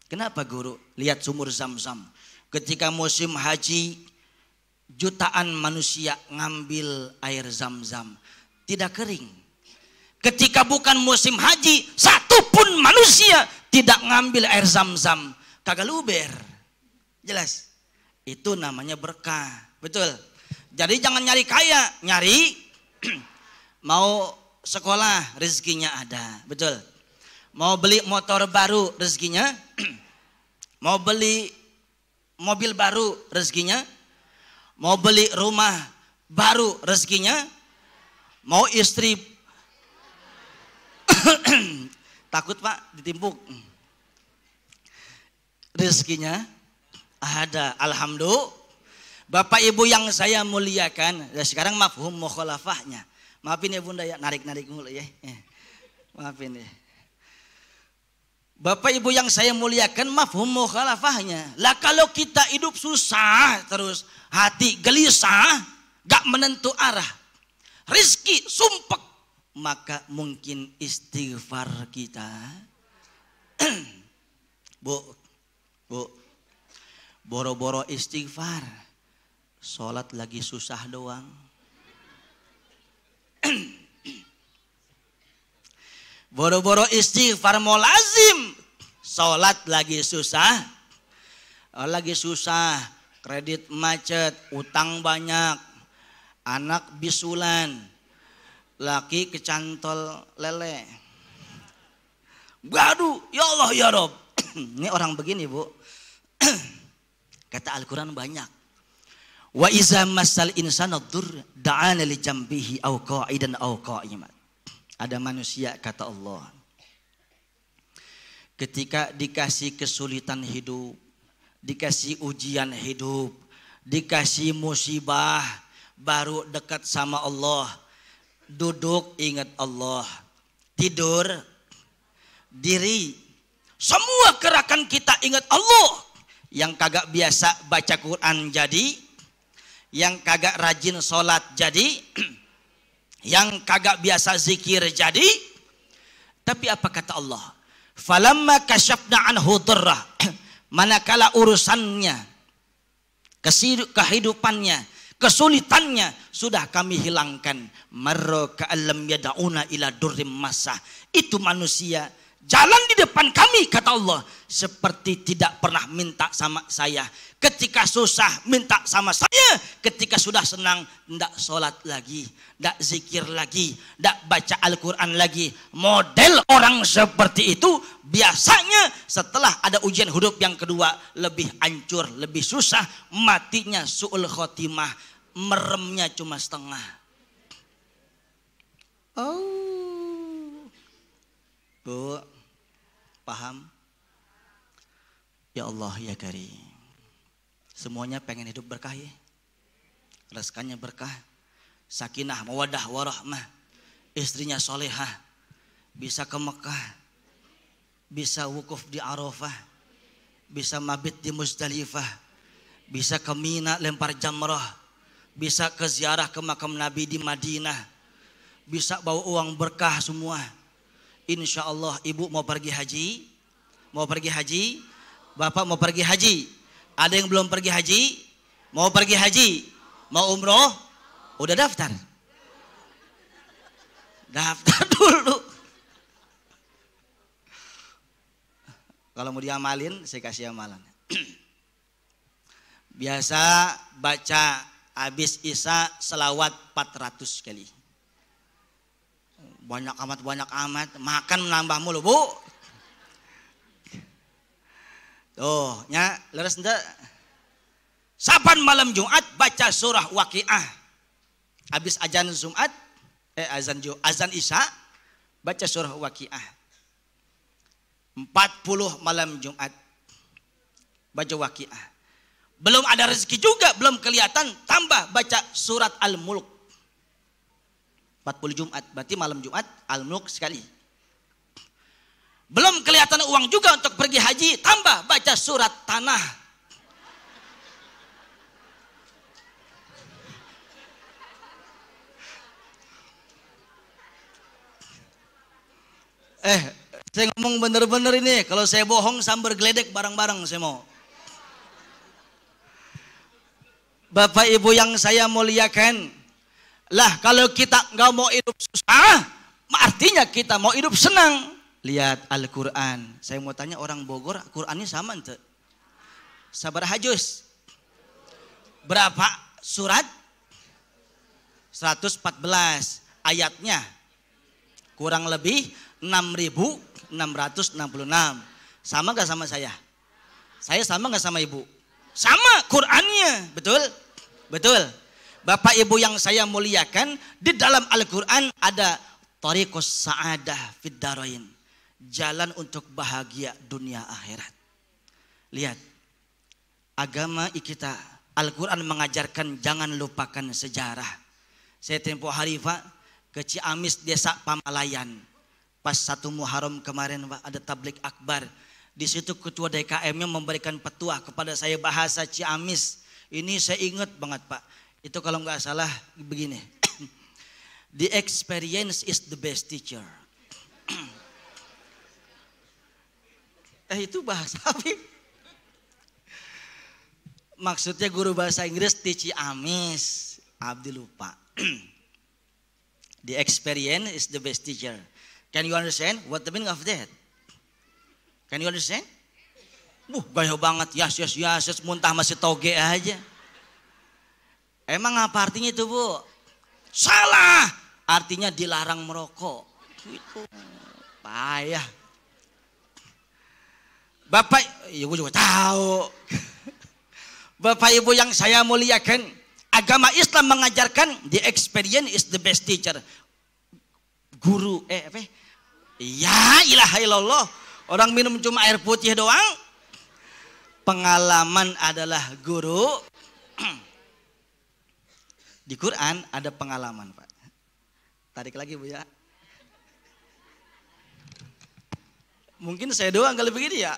Kenapa guru? Lihat sumur Zamzam. Ketika musim haji, jutaan manusia ngambil air Zamzam, tidak kering. Ketika bukan musim haji, satupun manusia tidak ngambil air Zamzam, kagak luber. Jelas? Itu namanya berkah. Betul? Jadi jangan nyari kaya, nyari mau sekolah rezekinya ada. Betul? Mau beli motor baru rezekinya, mau beli mobil baru rezekinya, mau beli rumah baru rezekinya, mau istri takut pak ditimpuk, rezekinya ada. Alhamdulillah. Bapak ibu yang saya muliakan, ya sekarang mafhum mukhalafahnya. Maafin ya bunda ya, narik-narik mulu ya. Maafin ya. Bapak ibu yang saya muliakan, mafhum mukhalafahnya. Lah kalau kita hidup susah terus, hati gelisah, gak menentu arah, rizki sumpek, maka mungkin istighfar kita bu, boro-boro istighfar, sholat lagi susah doang. Boro-boro istighfar mau lazim, sholat lagi susah. Lagi susah, kredit macet, utang banyak, anak bisulan, laki kecantol lele. Waduh, ya Allah ya Rob. Ini orang begini bu. Kata Al-Quran banyak. Wa iza masal insana dur da'ana li jambihi aw qa'idan aw qa'iman. Ada manusia kata Allah, ketika dikasih kesulitan hidup, dikasih ujian hidup, dikasih musibah, baru dekat sama Allah, duduk ingat Allah, tidur diri, semua gerakan kita ingat Allah. Yang kagak biasa baca Quran jadi, yang kagak rajin sholat jadi, yang kagak biasa zikir jadi. Tapi apa kata Allah? Falamma kasyafna anhu dhurrah, manakala urusannya, kehidupannya, kesulitannya sudah kami hilangkan, marra ka'allam yad'una ila durrim massa. Itu manusia jalan di depan kami, kata Allah, seperti tidak pernah minta sama saya. Ketika susah minta sama saya, ketika sudah senang tidak sholat lagi, tidak zikir lagi, tidak baca Al-Quran lagi. Model orang seperti itu biasanya setelah ada ujian hidup yang kedua lebih hancur, lebih susah, matinya su'ul khotimah, meremnya cuma setengah. Oh, bu, paham? Ya Allah ya Karim. Semuanya pengen hidup berkah ya. Rezekinya berkah, sakinah, mawadah, warahmah, istrinya solehah, bisa ke Mekah, bisa wukuf di Arafah, bisa mabit di Muzdalifah, bisa ke Mina lempar jamrah, bisa ke ziarah ke makam Nabi di Madinah, bisa bawa uang berkah semua. Insya Allah ibu mau pergi haji, mau pergi haji, bapak mau pergi haji. Ada yang belum pergi haji, mau pergi haji, mau umroh, udah daftar? Daftar dulu. Kalau mau diamalin, saya kasih amalan. Biasa baca habis Isya selawat 400 kali. Banyak amat, makan menambah mulu bu. Tuh, nya leres ente. Saban malam Jumat baca surah Waqiah. Habis azan Jumat, azan Isya baca surah Waqiah. 40 malam Jumat baca Waqiah. Belum ada rezeki juga, belum kelihatan, tambah baca surat Al-Mulk. 40 Jumat, berarti malam Jumat Al-Mulk sekali. Belum kelihatan uang juga untuk pergi haji, tambah baca surat Tanah. Saya ngomong bener-bener ini, kalau saya bohong sambar geledek bareng-bareng saya mau. Bapak Ibu yang saya muliakan, lah kalau kita nggak mau hidup susah, artinya kita mau hidup senang. Lihat Al-Quran. Saya mau tanya orang Bogor, Qurannya sama ente? Sabaraha juz? Berapa surat? 114 ayatnya. Kurang lebih 6.666. Sama gak sama saya? Saya sama gak sama ibu? Sama Qurannya, betul? Betul. Bapak Ibu yang saya muliakan, di dalam Al-Quran ada Thariqus Sa'adah fid Darain, jalan untuk bahagia dunia akhirat. Lihat, agama kita, Al-Quran mengajarkan jangan lupakan sejarah. Saya tempo hari Pak ke Ciamis, desa Pamalayan. Pas 1 Muharram kemarin Pak, ada tablik akbar. Di situ ketua DKM-nya memberikan petua kepada saya bahasa Ciamis. Ini saya ingat banget Pak. Itu kalau nggak salah begini. The experience is the best teacher. Itu bahasa apa? Maksudnya guru bahasa Inggris di Ciamis. Abdi lupa. The experience is the best teacher. Can you understand what the meaning of that? Can you understand? Gaya banget, yes, muntah masih toge aja. Emang apa artinya itu Bu? Salah, artinya dilarang merokok. Itu payah. Bapak, ibu juga tahu. Bapak Ibu yang saya muliakan, agama Islam mengajarkan the experience is the best teacher. Guru, ya ilaha illallah. Orang minum cuma air putih doang. Pengalaman adalah guru. Di Quran ada pengalaman Pak. Tarik lagi Bu ya. Mungkin saya doang kalau begini ya.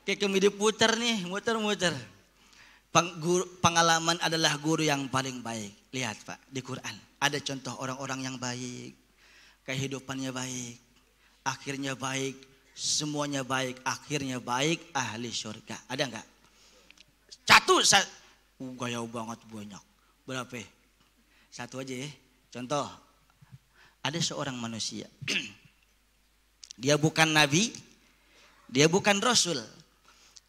Kayak kemidi putar nih, muter-muter. Pengalaman adalah guru yang paling baik. Lihat Pak, di Quran ada contoh orang-orang yang baik. Kehidupannya baik, akhirnya baik, semuanya baik, akhirnya baik, ahli surga. Ada enggak? Gaya banget banyak. Berapa? Satu aja ya. Contoh, ada seorang manusia. Dia bukan nabi, dia bukan rasul,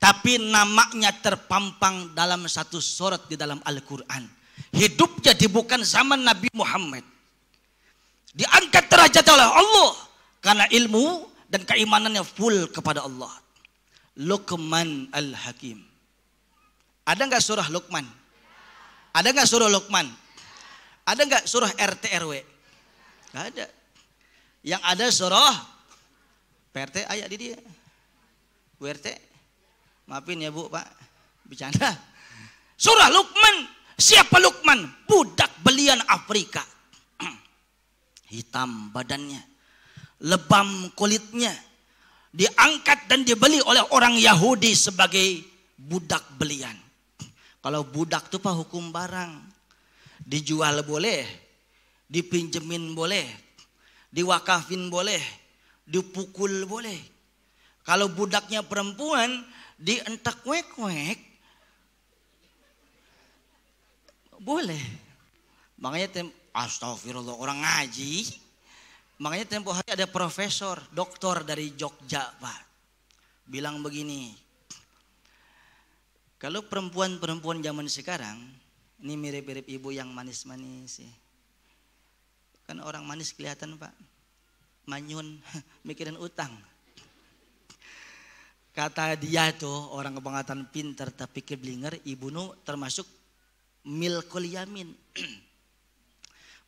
tapi namanya terpampang dalam satu surat di dalam Al-Quran. Hidupnya bukan zaman Nabi Muhammad. Diangkat derajat oleh Allah karena ilmu dan keimanannya full kepada Allah. Luqman Al-Hakim. Ada enggak surah Luqman? Ada enggak surah Luqman? Ada enggak surah RT RW? Enggak ada. Yang ada surah PRT ayat di dia. Bu RT, maafin ya Bu Pak, bercanda. Surah Luqman. Siapa Luqman? Budak belian Afrika. Hitam badannya, lebam kulitnya, diangkat dan dibeli oleh orang Yahudi sebagai budak belian. Kalau budak itu Pak hukum barang, dijual boleh, dipinjemin boleh, diwakafin boleh, dipukul boleh. Kalau budaknya perempuan, dientak wek-wek, boleh. Makanya astagfirullah, orang ngaji. Makanya tempo hari ada profesor, doktor dari Jogja Pak, bilang begini. Kalau perempuan-perempuan zaman sekarang, ini mirip-mirip ibu yang manis-manis. Kan orang manis kelihatan Pak, manyun, mikirin utang. Kata dia tuh orang kebangetan pinter tapi keblinger, ibu nu termasuk milkul yamin.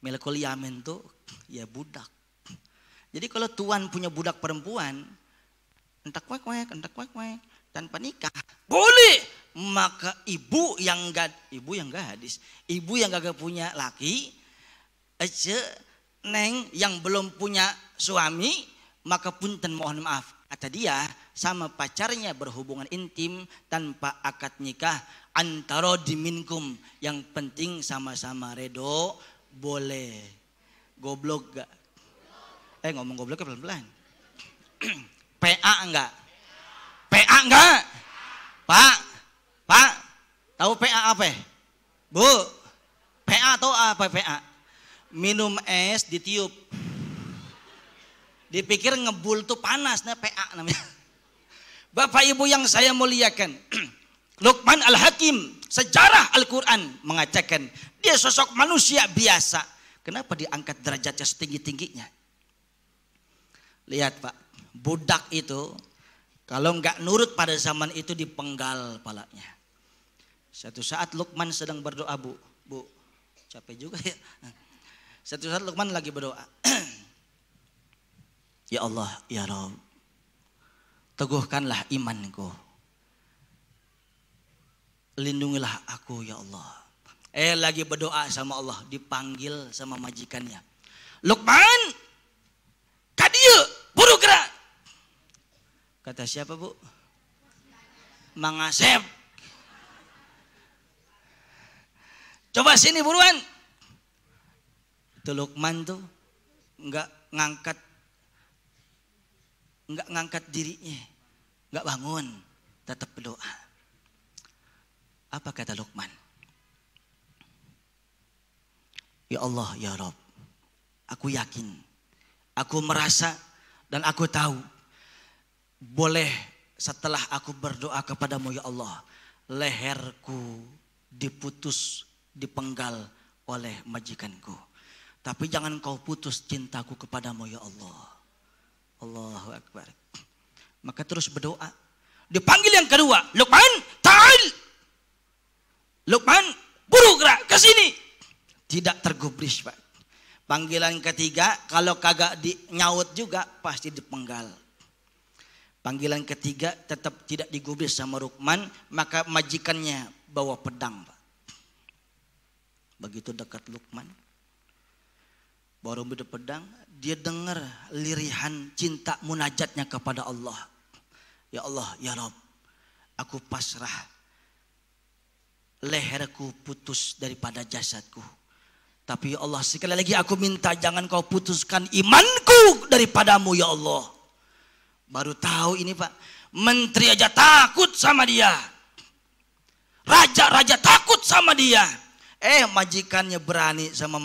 Milkul yamin tuh ya budak. Jadi kalau tuan punya budak perempuan, entak wek tanpa nikah boleh, maka ibu yang gadis, ibu yang gak punya laki, neng yang belum punya suami, maka punten mohon maaf, kata dia sama pacarnya berhubungan intim tanpa akad nikah, antara diminkum, yang penting sama-sama redo, boleh. Goblok gak? Ngomong goblok pelan-pelan. PA enggak? PA enggak? Pak, tahu PA apa? Bu, PA tahu apa PA? Minum es ditiup. Dipikir ngebul tuh panas, nah PA namanya. Bapak Ibu yang saya muliakan, Luqman Al-Hakim, sejarah Al-Quran mengatakan dia sosok manusia biasa. Kenapa diangkat derajatnya setinggi-tingginya? Lihat Pak, budak itu kalau nggak nurut pada zaman itu dipenggal palanya. Satu saat Luqman sedang berdoa, bu, capek juga ya. Satu saat Luqman lagi berdoa, ya Allah, ya Rabb, teguhkanlah imanku, lindungilah aku ya Allah. Lagi berdoa sama Allah, dipanggil sama majikannya, Luqman, kadieu buru gerak. Kata siapa bu? Mang Asep. Coba sini buruan. Itu Luqman tuh nggak ngangkat dirinya, nggak bangun, tetap berdoa. Apa kata Luqman? Ya Allah, ya Rabb, aku yakin, aku merasa dan aku tahu, boleh setelah aku berdoa kepadamu ya Allah, leherku diputus, dipenggal oleh majikanku. Tapi jangan kau putus cintaku kepadamu ya Allah. Allahu Akbar. Maka terus berdoa. Dipanggil yang kedua, Luqman, ta'al. Luqman, buru gerak ke sini. Tidak tergubris Pak. Panggilan ketiga, kalau kagak nyaut juga pasti dipenggal. Panggilan ketiga tetap tidak digubris sama Luqman, maka majikannya bawa pedang Pak. Begitu dekat Luqman, baru beda pedang, dia dengar lirihan cinta munajatnya kepada Allah. Ya Allah, ya Rabb, aku pasrah, leherku putus daripada jasadku. Tapi ya Allah, sekali lagi aku minta jangan kau putuskan imanku daripadamu ya Allah. Baru tahu ini Pak, menteri aja takut sama dia, raja takut sama dia. Majikannya berani sama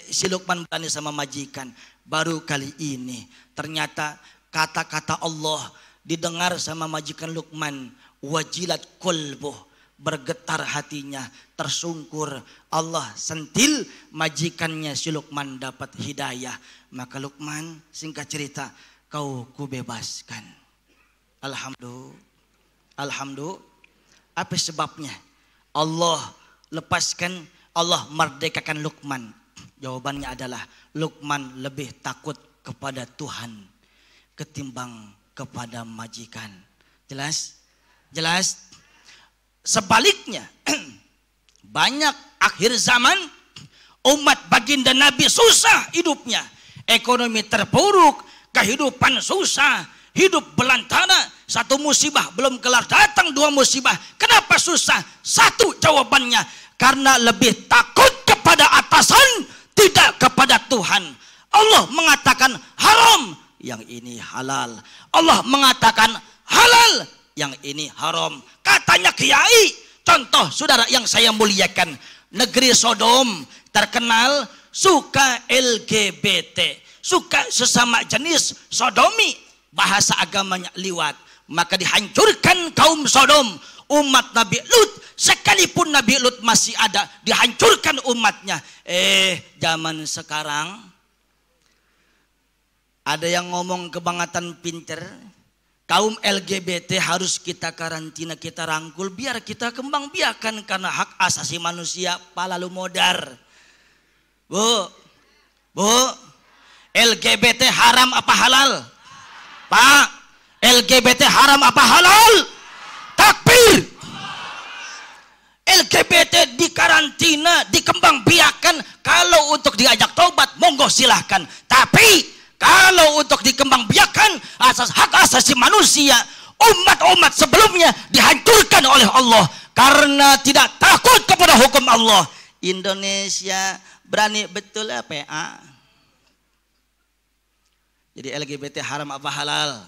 si Luqman berani sama majikan. Baru kali ini ternyata kata-kata Allah didengar sama majikan Luqman. Wajilat qalbuh, bergetar hatinya, tersungkur. Allah sentil majikannya si Luqman dapat hidayah. Maka Luqman, singkat cerita, kau kubebaskan. Alhamdulillah. Apa sebabnya? Allah lepaskan, Allah merdekakan Luqman. Jawabannya adalah Luqman lebih takut kepada Tuhan ketimbang kepada majikan. Jelas? Sebaliknya, banyak akhir zaman umat baginda Nabi susah hidupnya. Ekonomi terpuruk, kehidupan susah, hidup belantara. Satu musibah belum kelar datang, dua musibah. Kenapa susah? Satu jawabannya, karena lebih takut kepada atasan, tidak kepada Tuhan. Allah mengatakan haram, yang ini halal. Allah mengatakan halal, yang ini haram. Katanya kiai, contoh saudara yang saya muliakan, negeri Sodom terkenal suka LGBT, suka sesama jenis sodomi, bahasa agamanya liwat. Maka dihancurkan kaum Sodom, umat Nabi Lut. Sekalipun Nabi Lut masih ada, dihancurkan umatnya. Zaman sekarang ada yang ngomong kebangetan pinter, Kaum LGBT harus kita karantina, kita rangkul biar kita kembang biakan karena hak asasi manusia. Pak lalu modar. Bu, LGBT haram apa halal? Pak, LGBT haram apa halal? Takbir. LGBT dikarantina, dikembang biakan. Kalau untuk diajak tobat, monggo silahkan. Tapi kalau untuk dikembang biakan hak asasi manusia, umat-umat sebelumnya dihancurkan oleh Allah karena tidak takut kepada hukum Allah. Indonesia berani betul ya PA. Jadi LGBT haram apa halal?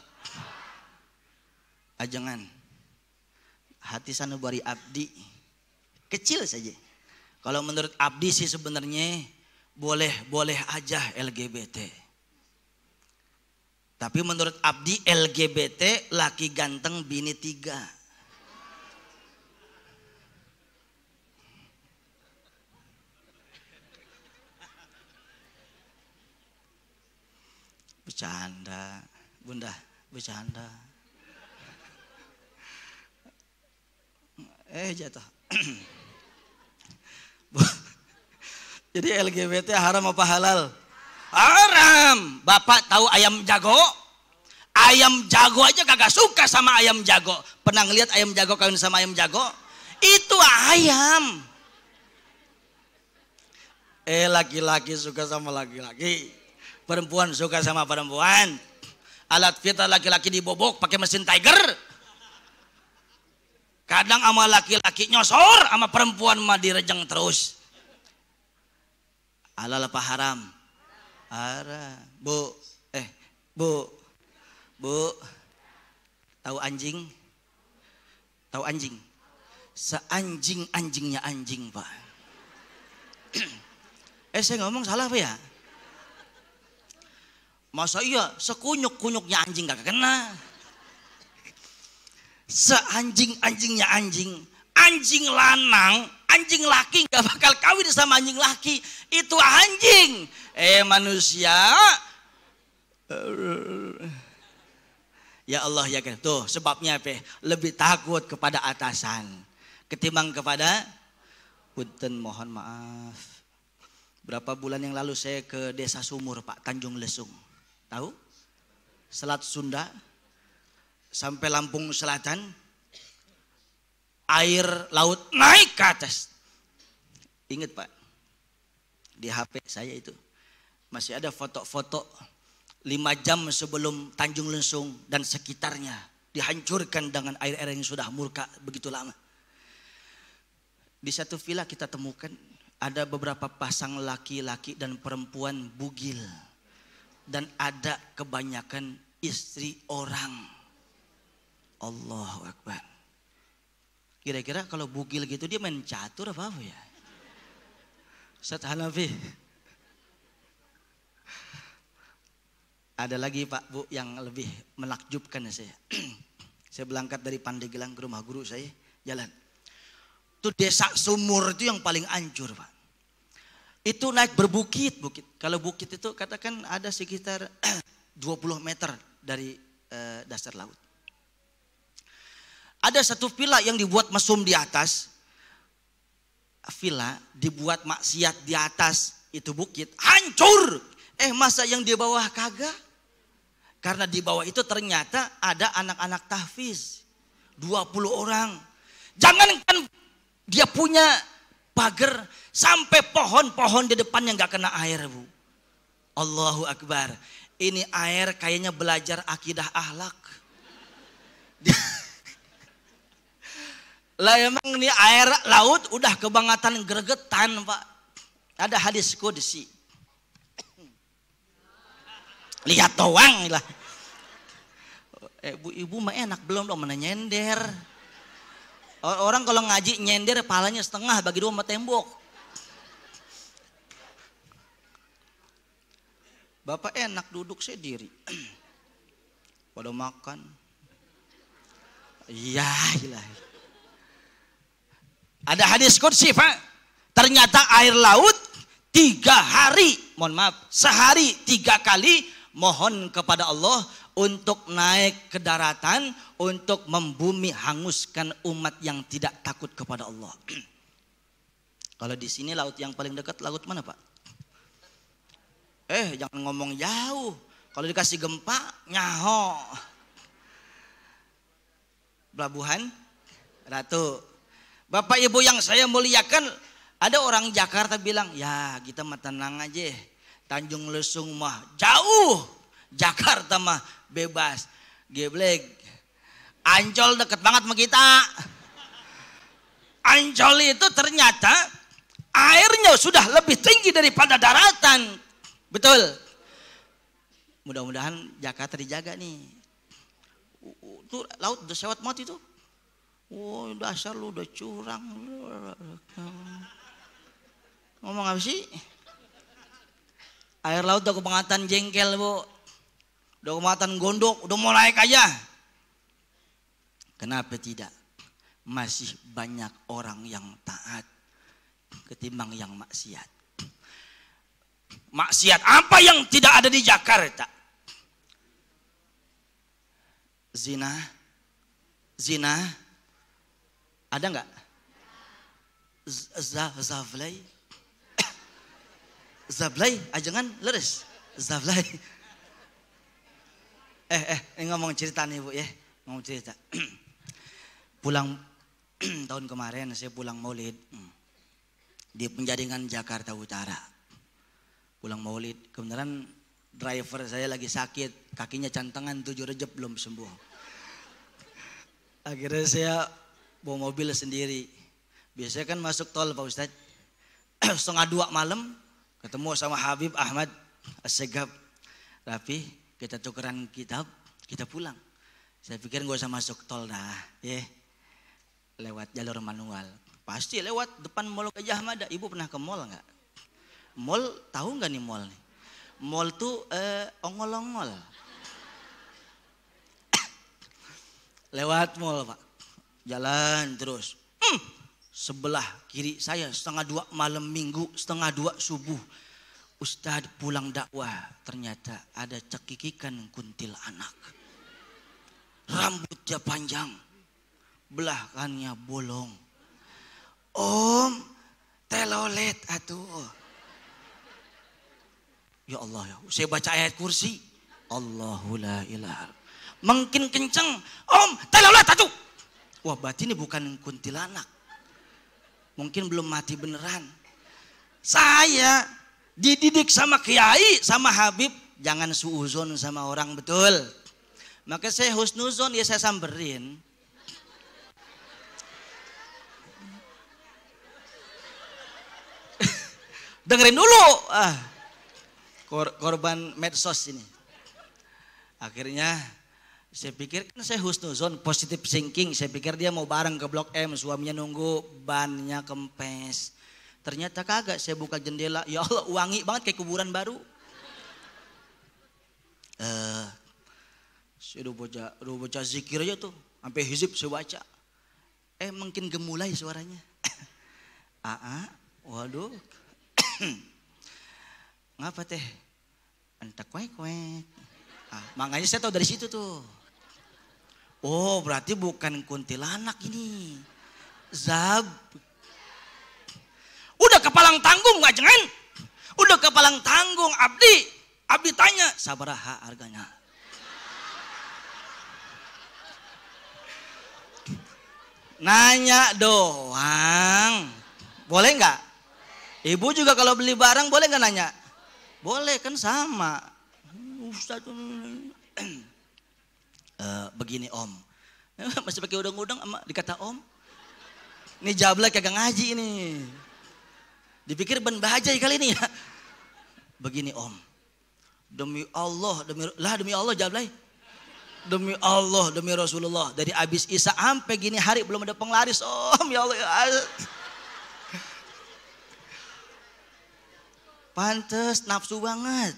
Jangan. Hati sanubari abdi kecil saja. Kalau menurut abdi sih sebenarnya boleh aja LGBT. Tapi menurut abdi LGBT laki ganteng bini 3. Bercanda, Bunda, bercanda. Jatuh. Jadi LGBT haram apa halal? Haram. Bapak tahu ayam jago? Ayam jago aja kagak suka sama ayam jago. Pernah ngeliat ayam jago kawin sama ayam jago? Itu ayam. Laki-laki suka sama laki-laki. Perempuan suka sama perempuan. Alat vital laki-laki dibobok pakai mesin Tiger. Kadang sama laki-laki nyosor, sama perempuan mah direjeng terus. Halal apa haram? Haram. Bu. Tahu anjing? Tahu anjing? Seanjing-anjingnya anjing, Pak. Saya ngomong salah apa ya? Masa iya sekunyuk-kunyuknya anjing gak kena? Seanjing-anjingnya anjing. Anjing lanang, anjing laki gak bakal kawin sama anjing laki. Itu anjing. Manusia. Ya Allah ya kan. Tuh sebabnya apa? Lebih takut kepada atasan ketimbang kepada punten, mohon maaf. Berapa bulan yang lalu saya ke Desa Sumur, Pak, Tanjung Lesung. Tahu? Selat Sunda sampai Lampung Selatan. Air laut naik ke atas. Ingat Pak, di HP saya itu masih ada foto-foto 5 jam sebelum Tanjung Lesung dan sekitarnya dihancurkan dengan air-air yang sudah murka begitu lama. Di satu villa kita temukan ada beberapa pasang laki-laki dan perempuan bugil. Dan ada kebanyakan istri orang. Allahu Akbar. Kira-kira kalau bugil gitu dia main catur apa ya? Ustaz Hanafi. Ada lagi Pak Bu yang lebih menakjubkan saya. Saya berangkat dari Pandeglang ke rumah guru saya, jalan. Itu Desa Sumur itu yang paling hancur Pak. Itu naik berbukit. Kalau bukit itu katakan ada sekitar 20 meter dari dasar laut. Ada satu villa yang dibuat mesum di atas. Villa dibuat maksiat di atas itu bukit. Hancur. Masa yang di bawah kagak? Karena di bawah itu ternyata ada anak-anak tahfiz. 20 orang. Jangankan dia punya pagar, sampai pohon-pohon di depannya nggak kena air Bu. Allahu Akbar. Ini air kayaknya belajar akidah akhlak. Lah emang ini air laut udah kebangatan gregetan Pak. Ada hadis qudsi. Lihat doang lah. Ibu mah enak belum dong mana nyender. Orang kalau ngaji nyender palanya setengah bagi 2 sama tembok. Bapak enak duduk sendiri. Pada makan. Ya ilahi. Ada hadis qudsi Pak. Ternyata air laut 3 hari, mohon maaf, sehari 3 kali mohon kepada Allah untuk naik ke daratan, untuk membumi hanguskan umat yang tidak takut kepada Allah. Kalau di sini laut yang paling dekat laut mana Pak? Jangan ngomong jauh. Kalau dikasih gempa, nyaho. Pelabuhan Ratu. Bapak Ibu yang saya muliakan, ada orang Jakarta bilang, ya kita mah tenang aja. Tanjung Lesung mah jauh. Jakarta mah bebas. Geblek. Ancol deket banget sama kita. Ancol itu ternyata airnya sudah lebih tinggi daripada daratan. Betul. Mudah-mudahan Jakarta dijaga nih. Tuh laut udah sewot mati tuh. Oh dasar lu udah curang. Ngomong apa sih? Air laut udah kebangatan jengkel bu. Udah kebangatan gondok. Udah mau naik aja. Kenapa tidak? Masih banyak orang yang taat ketimbang yang maksiat. Maksiat apa yang tidak ada di Jakarta? Zina. Zina. Ada enggak? Zavlai. Zavlai, ajangan leres. Zavlai. Ini ngomong cerita nih Bu ya. Ngomong cerita. Pulang tahun kemarin saya pulang Maulid di Penjaringan Jakarta Utara. Pulang Maulid, kebenaran driver saya lagi sakit, kakinya cantengan 7 Rejab belum sembuh. Akhirnya saya bawa mobil sendiri. Biasanya kan masuk tol Pak Ustadz, 1:30 malam ketemu sama Habib Ahmad As-Segaf. Rapi, kita tukeran kitab, kita pulang. Saya pikir gak usah masuk tol dah, ya. Lewat jalur manual. Pasti lewat depan Mall Gajah Mada. Ibu pernah ke mall nggak? Mall, tahu nggak nih mall nih? Mall tuh ongol-ongol. Lewat mall Pak. Jalan terus. Sebelah kiri saya 1:30 malam minggu, 1:30 subuh. Ustadz pulang dakwah. Ternyata ada cekikikan kuntilanak. Rambutnya panjang. Belakangnya bolong. Om, telolet atuh. Ya Allah ya, saya baca ayat kursi. Allahu la ilaha. Makin kenceng, Om, telolet atuh. Wah, berarti ini bukan kuntilanak. Mungkin belum mati beneran. Saya dididik sama kiai, sama Habib, jangan suuzon sama orang, betul. Maka saya husnuzon, ya saya samberin. Dengerin dulu. Korban medsos ini. Akhirnya saya pikir kan saya husnuzon, positive thinking. Saya pikir dia mau bareng ke Blok M, suaminya nunggu, bannya kempes. Ternyata kagak, saya buka jendela. Ya Allah, wangi banget kayak kuburan baru. Saya udah baca zikir aja tuh. Sampai hizib saya baca. Makin gemulai suaranya. Waduh. Ngapa teh? Entak kuek. Makanya saya tahu dari situ tuh. Oh, berarti bukan kuntilanak ini. Zab. Udah kepalang tanggung nggak jangan? Udah kepalang tanggung Abdi tanya, sabaraha harganya? Nanya doang. Boleh nggak? Ibu juga kalau beli barang boleh nggak nanya? Boleh kan sama. Ustaz, begini Om. Masih pakai udang-udang sama dikata Om. Ini Jablay kagak ngaji ini. Dipikir ban bahajai kali ini ya. Begini Om. Demi Allah, demi Allah Jablay. Demi Allah, demi Rasulullah. Dari abis Isa sampai gini hari belum ada penglaris Om, ya Allah ya. Pantes nafsu banget.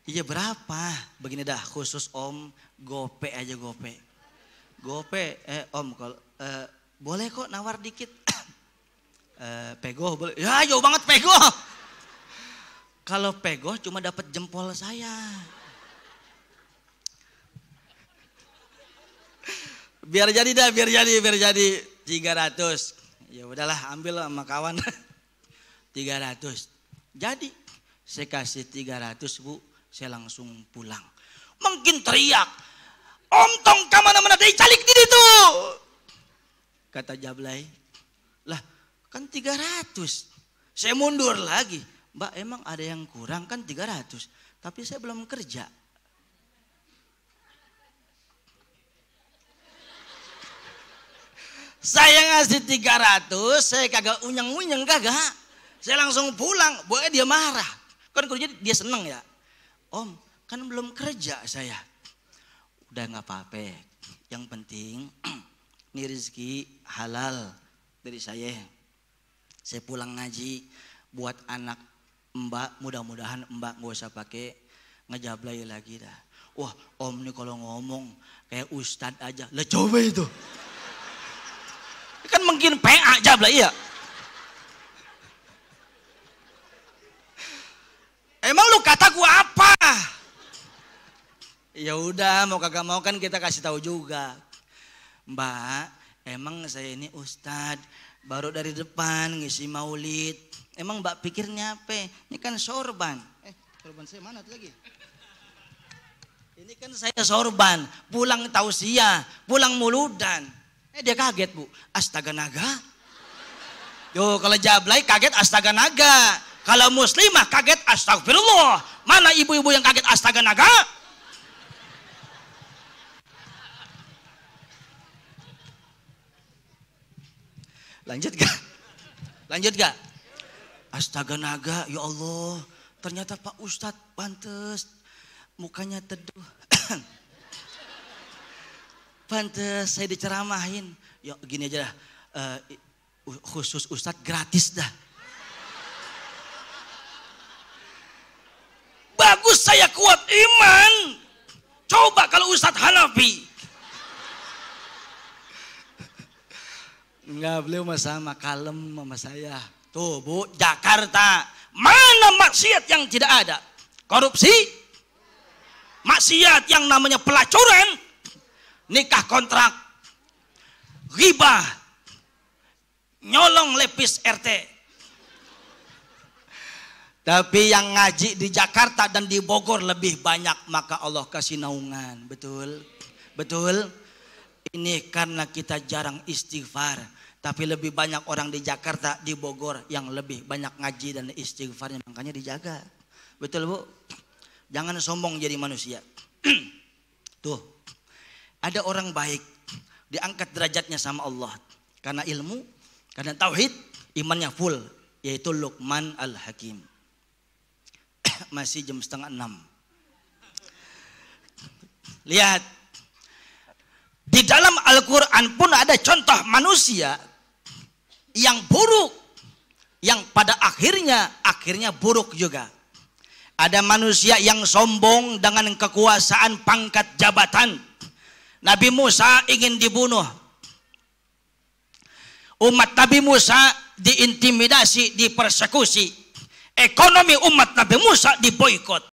Iya berapa? Begini dah khusus Om, gope aja gope. Gope, Om kalau boleh kok nawar dikit. Pegoh boleh. Ya jauh banget pegoh. Kalau pegoh cuma dapat jempol saya. Biar jadi dah, biar jadi 300. Ya udahlah, ambil sama kawan. 300. Jadi saya kasih 300 Bu, saya langsung pulang. Mungkin teriak, Om tong ka mana-mana deui calik di ditu. Kata Jablay, lah kan 300. Saya mundur lagi. Mbak, emang ada yang kurang kan 300. Tapi saya belum kerja. Saya ngasih 300, saya kagak unyeng-unyeng kagak. Saya langsung pulang, boleh dia marah. Kan kerja dia seneng ya. Om, kan belum kerja saya. Udah nggak apa-apa. Yang penting ini rezeki halal dari saya. Saya pulang ngaji buat anak Mbak, mudah-mudahan Mbak nggak usah pakai ngejablay lagi dah. Wah, Om nih kalau ngomong kayak ustadz aja. Lah coba itu. Kan mungkin PA jablay ya. Emang lu kata gua apa? Ya udah, mau kagak mau kan kita kasih tahu juga. Mbak, emang saya ini ustadz, baru dari depan ngisi maulid. Emang Mbak pikirnya apa? Ini kan sorban. Sorban saya mana tuh lagi? Ini kan saya sorban, pulang tausiah, pulang muludan. Dia kaget Bu, astaga naga. Yo kalau jablay kaget astaga naga. Kalau muslimah kaget astagfirullah. Mana ibu-ibu yang kaget astaga naga? Lanjut gak? Lanjut gak? Astaga naga, ya Allah. Ternyata Pak Ustadz pantes mukanya teduh. Pantes saya diceramahin. Ya gini aja dah. Khusus Ustadz gratis dah. Bagus saya kuat iman. Coba kalau Ustadz Hanafi. Enggak, beliau sama kalem sama saya. Tuh Bu, Jakarta. Mana maksiat yang tidak ada? Korupsi. Maksiat yang namanya pelacuran. Nikah kontrak. Ghibah. Nyolong lepis RT. Tapi yang ngaji di Jakarta dan di Bogor lebih banyak, maka Allah kasih naungan. Betul? Betul? Ini karena kita jarang istighfar. Tapi lebih banyak orang di Jakarta, di Bogor yang lebih banyak ngaji dan istighfarnya. Makanya dijaga. Betul Bu? Jangan sombong jadi manusia. Tuh, ada orang baik diangkat derajatnya sama Allah. Karena ilmu, karena tauhid, imannya full. Yaitu Luqman Al-Hakim. Masih jam 5:30. Lihat. Di dalam Al-Quran pun ada contoh manusia yang buruk, yang pada akhirnya buruk juga. Ada manusia yang sombong dengan kekuasaan pangkat jabatan. Nabi Musa ingin dibunuh. Umat Nabi Musa diintimidasi, dipersekusi. Ekonomi umat Nabi Musa diboikot.